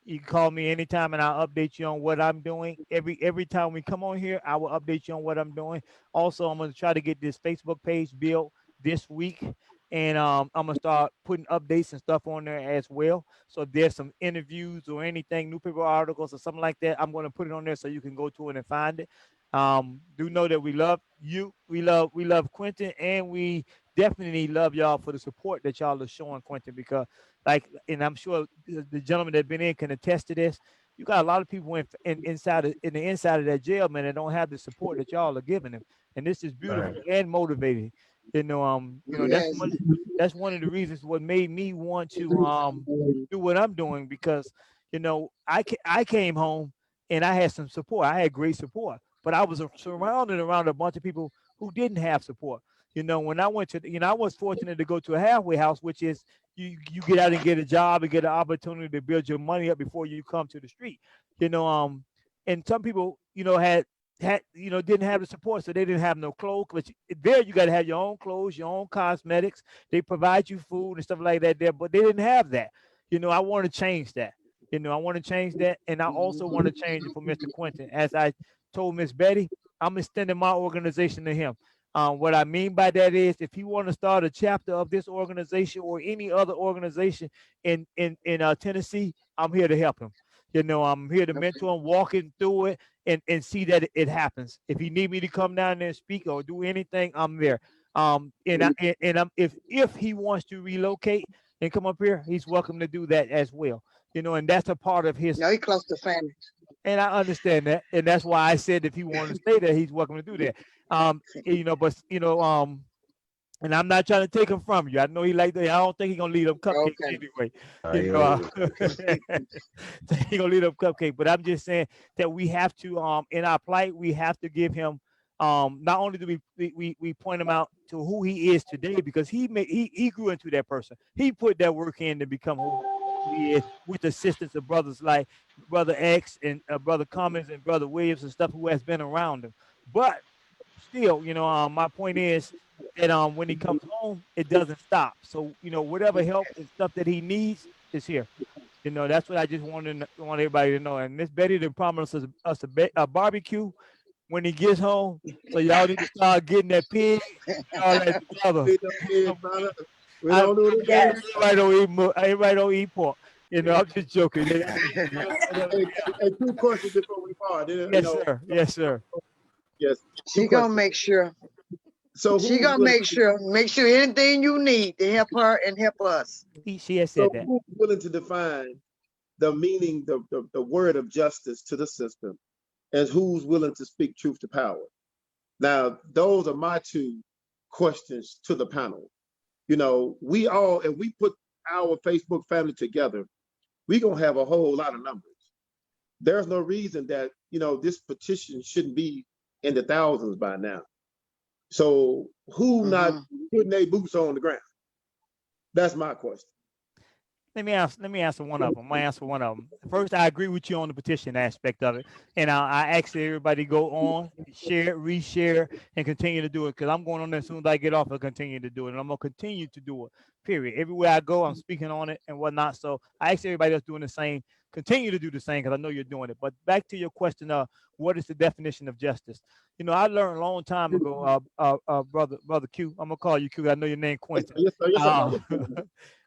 You can call me anytime and I'll update you on what I'm doing. Every time we come on here, I will update you on what I'm doing. Also, I'm going to try to get this Facebook page built this week. And I'm going to start putting updates and stuff on there as well. So if there's some interviews or anything, newspaper articles or something like that, I'm going to put it on there so you can go to it and find it. Do know that we love you. We love Quentin, and we definitely love y'all for the support that y'all are showing Quentin, because and I'm sure the gentleman that's been in can attest to this. You got a lot of people inside of that jail, man, that don't have the support that y'all are giving them. And this is beautiful and motivating. Yes. That's one of the reasons what made me want to do what I'm doing, because I came home and I had some support. I had great support, but I was surrounded around a bunch of people who didn't have support. When I went to, I was fortunate to go to a halfway house, which is you get out and get a job and get an opportunity to build your money up before you come to the street. You know, and some people, didn't have the support, so they didn't have no clothes. But there, you got to have your own clothes, your own cosmetics. They provide you food and stuff like that there, but they didn't have that. I want to change that. I want to change that, and I also want to change it for Mr. Quentin. As I told Miss Betty, I'm extending my organization to him. What I mean by that is, if he want to start a chapter of this organization or any other organization in Tennessee, I'm here to help him. I'm here to mentor him, walking through it, and see that it happens. If he need me to come down there and speak or do anything, I'm there. If he wants to relocate and come up here, he's welcome to do that as well. And that's a part of his. No, he close to family. And I understand that, and that's why I said if he wanted to stay there, he's welcome to do that. And I'm not trying to take him from you. I know he like that. I don't think he's gonna leave them cupcakes anyway. He gonna leave them cupcakes. But I'm just saying that we have to, in our plight, we have to give him. Not only do we point him out to who he is today, because he grew into that person. He put that work in to become who he is, with the assistance of brothers like Brother X and Brother Cummins and Brother Williams and stuff who has been around him. But still, my point is that when he comes home, it doesn't stop. So whatever help and stuff that he needs is here. That's what I just want everybody to know. And Miss Betty done promised us a barbecue when he gets home. So y'all need to start getting that pig and all that together. Everybody don't eat pork. I'm just joking. Hey, two questions before we part. Yes, sir. Yes. She gonna make sure. So She gonna make sure anything you need to help her and help us. She has said that. Who's willing to define the meaning, the word of justice to the system, and who's willing to speak truth to power? Now, those are my two questions to the panel. We all, if we put our Facebook family together, we're gonna have a whole lot of numbers. There's no reason that this petition shouldn't be in the thousands by now. So who not putting their boots on the ground? That's my question. Let me answer one of them. I answer one of them. First, I agree with you on the petition aspect of it, and I ask everybody to go on, share, reshare, and continue to do it, because I'm going on there as soon as I get off. I'll continue to do it, and I'm gonna continue to do it. Period. Everywhere I go, I'm speaking on it and whatnot. So I ask everybody that's doing the same, continue to do the same, because I know you're doing it. But back to your question of what is the definition of justice? I learned a long time ago, brother Q. I'm gonna call you Q. I know your name Quentin. Yes, sir.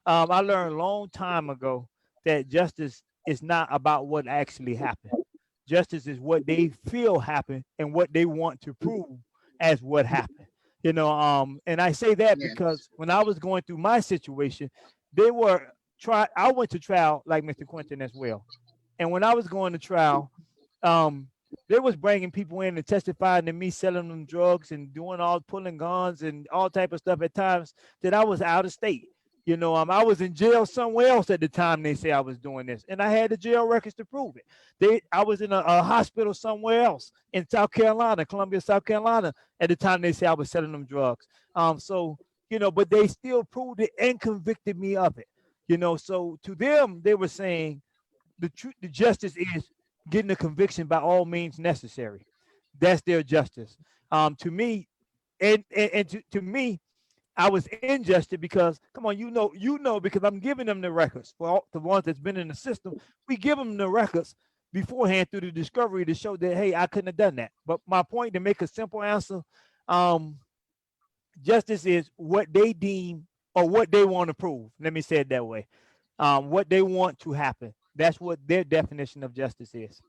I learned a long time ago that justice is not about what actually happened. Justice is what they feel happened and what they want to prove as what happened. And I say that because when I was going through my situation, I went to trial like Mr. Quentin as well. And when I was going to trial, they was bringing people in and testifying to me selling them drugs and pulling guns and all type of stuff at times that I was out of state. I was in jail somewhere else at the time they say I was doing this, and I had the jail records to prove it. I was in a hospital somewhere else in South Carolina, Columbia, South Carolina, at the time they say I was selling them drugs. But they still proved it and convicted me of it. So to them, they were saying the justice is getting a conviction by all means necessary. That's their justice. To me, and to me, I was injustice because, come on, because I'm giving them the records for all the ones that's been in the system. We give them the records beforehand through the discovery to show that, hey, I couldn't have done that. But my point, to make a simple answer, justice is what they deem or what they want to prove. Let me say it that way. What they want to happen. That's what their definition of justice is.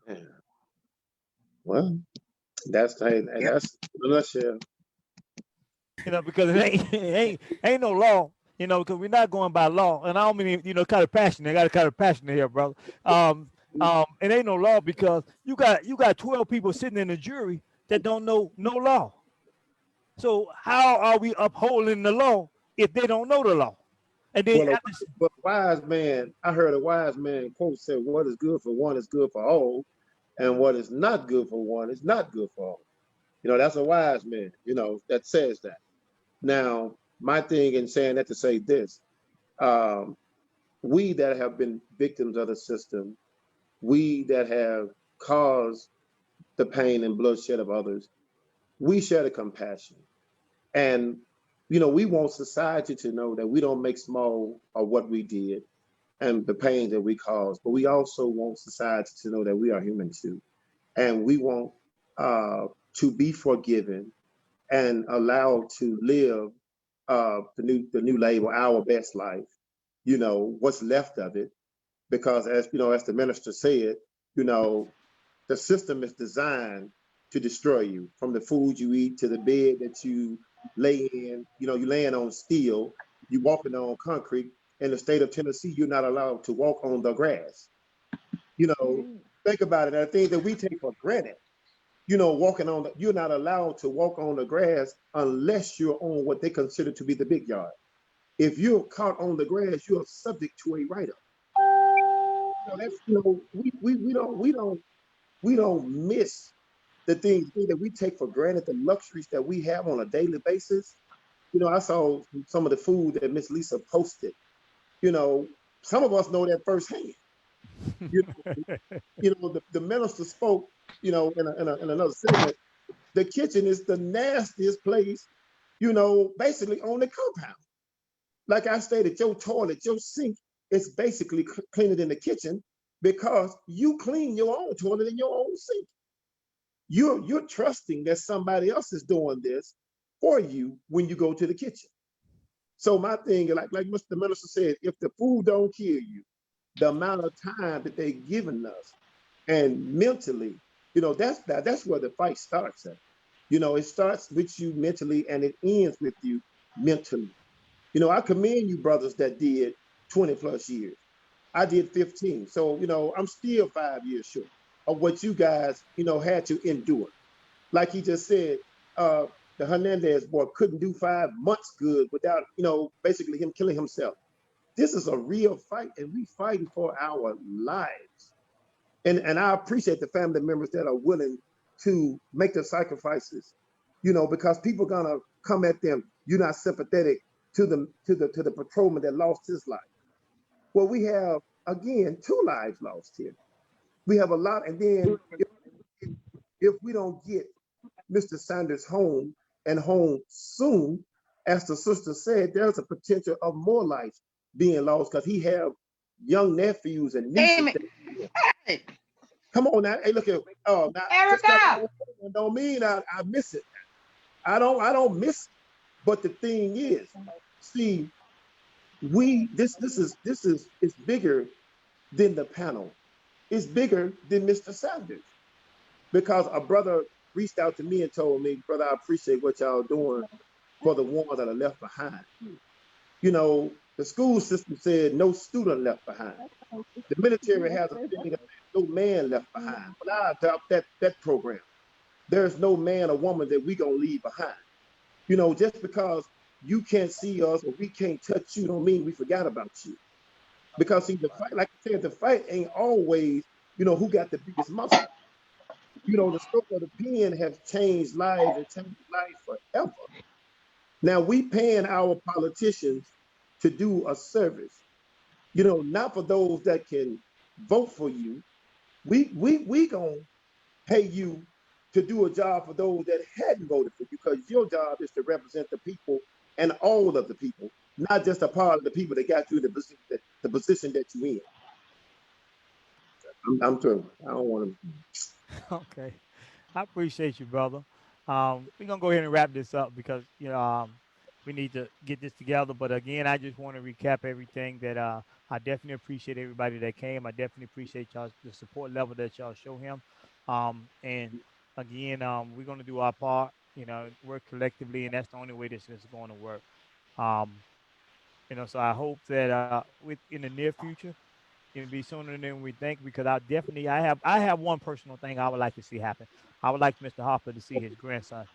Yeah. Well, that's in a nutshell. Because it ain't no law, because we're not going by law. And I don't mean, kind of passionate. I got a kind of passionate here, brother. It ain't no law because you got 12 people sitting in a jury that don't know no law. So how are we upholding the law if they don't know the law? And then Well, but a wise man, I heard a wise man quote said, "What is good for one is good for all, and what is not good for one is not good for all." You know, that's a wise man, that says that. Now, my thing in saying that to say this, um, we that have been victims of the system, we that have caused the pain and bloodshed of others, we share the compassion. And, we want society to know that we don't make small of what we did and the pain that we caused, but we also want society to know that we are human too. And we want to be forgiven and allowed to live the new label, our best life, what's left of it. Because as the minister said, you know, the system is designed to destroy you, from the food you eat to the bed that you lay in. You laying on steel, you walking on concrete. In the state of Tennessee, you're not allowed to walk on the grass. Think about it. I think that we take for granted. You're not allowed to walk on the grass unless you're on what they consider to be the big yard. If you're caught on the grass, you are subject to a write-up. We don't miss the things that we take for granted, the luxuries that we have on a daily basis. I saw some of the food that Miss Lisa posted. Some of us know that firsthand. You the minister spoke, in another segment. The kitchen is the nastiest place, basically on the compound. Like I stated, your toilet, your sink is basically cleaner than the kitchen because you clean your own toilet and your own sink. You're trusting that somebody else is doing this for you when you go to the kitchen. So my thing, like Mr. Minister said, if the food don't kill you, the amount of time that they've given us, and mentally, that's where the fight starts at. It starts with you mentally and it ends with you mentally. I commend you brothers that did 20 plus years. I did 15. So, I'm still 5 years short of what you guys, had to endure. Like he just said, the Hernandez boy couldn't do 5 months good without, basically him killing himself. This is a real fight, and we fighting for our lives. And I appreciate the family members that are willing to make the sacrifices, because people gonna come at them. You're not sympathetic to the patrolman that lost his life. Well, we have again 2 lives lost here. We have a lot, and then if we don't get Mr. Sanders home and home soon, as the sister said, there's a potential of more lives being lost because he have young nephews and nieces. Hey, Come on now. Hey, look at now. Erica. Don't mean I miss it. I don't miss it. But the thing is, see, this is it's bigger than the panel. It's bigger than Mr. Sanders. Because a brother reached out to me and told me, brother, I appreciate what y'all doing for the ones that are left behind. The school system said no student left behind. The military has a thing of no man left behind. But I adopt that program. There's no man or woman that we gonna leave behind. Just because you can't see us or we can't touch you don't mean we forgot about you. Because see, the fight, like I said, the fight ain't always, who got the biggest muscle. The stroke of the pen has changed lives and changed lives forever. Now we paying our politicians to do a service, not for those that can vote for you. We gonna pay you to do a job for those that hadn't voted for you, because your job is to represent the people and all of the people, not just a part of the people that got you in the position that you in. I'm through. I don't want to. Okay. I appreciate you, brother. We're gonna go ahead and wrap this up because we need to get this together. But again, I just want to recap everything that I definitely appreciate everybody that came. I definitely appreciate y'all the support level that y'all show him. And again, we're gonna do our part. Work collectively, and that's the only way this is going to work. Um, so I hope that in the near future, it'll be sooner than we think, because I have one personal thing I would like to see happen. I would like Mr. Harper to see his grandson,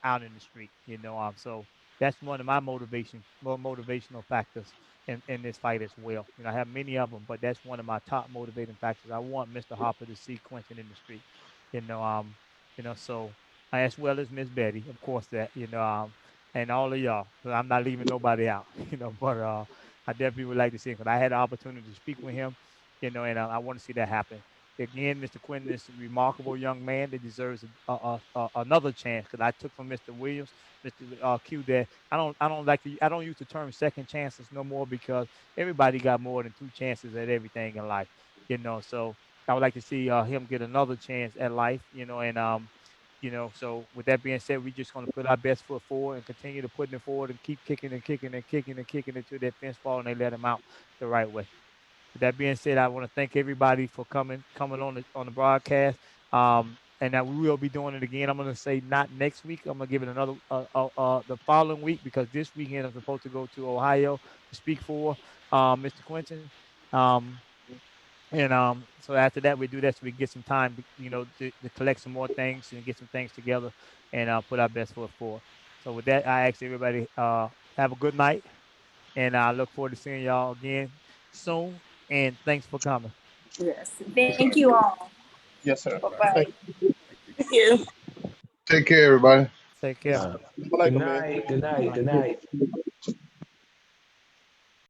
out in the street. So that's one of my motivational factors in this fight as well. I have many of them, but that's one of my top motivating factors. I want Mr. Harper to see Quentin in the street. You know, so as well as Miss Betty, of course, that and all of y'all. 'Cause I'm not leaving nobody out. But I definitely would like to see him because I had the opportunity to speak with him. And I want to see that happen. Again, Mr. Quentin is a remarkable young man that deserves another chance. Because I took from Mr. Williams, Mr. Q, that I don't use the term second chances no more because everybody got more than two chances at everything in life. So I would like to see him get another chance at life. So with that being said, we're just going to put our best foot forward and continue to put it forward and keep kicking and kicking and kicking and kicking until that fence fall and they let him out the right way. With that being said, I want to thank everybody for coming on the broadcast. And that we will be doing it again. I'm going to say not next week. I'm going to give it another the following week because this weekend I'm supposed to go to Ohio to speak for Mr. Quentin. Um, and so after that, we do that so we get some time, to collect some more things and get some things together and put our best foot forward. So with that, I ask everybody have a good night, and I look forward to seeing y'all again soon. And thanks for coming. Yes. Thank you all. Yes, sir. Bye bye. Thank Thank you. Take care, everybody. Take care. Uh, you. Like good a man. night. Good night. Good night.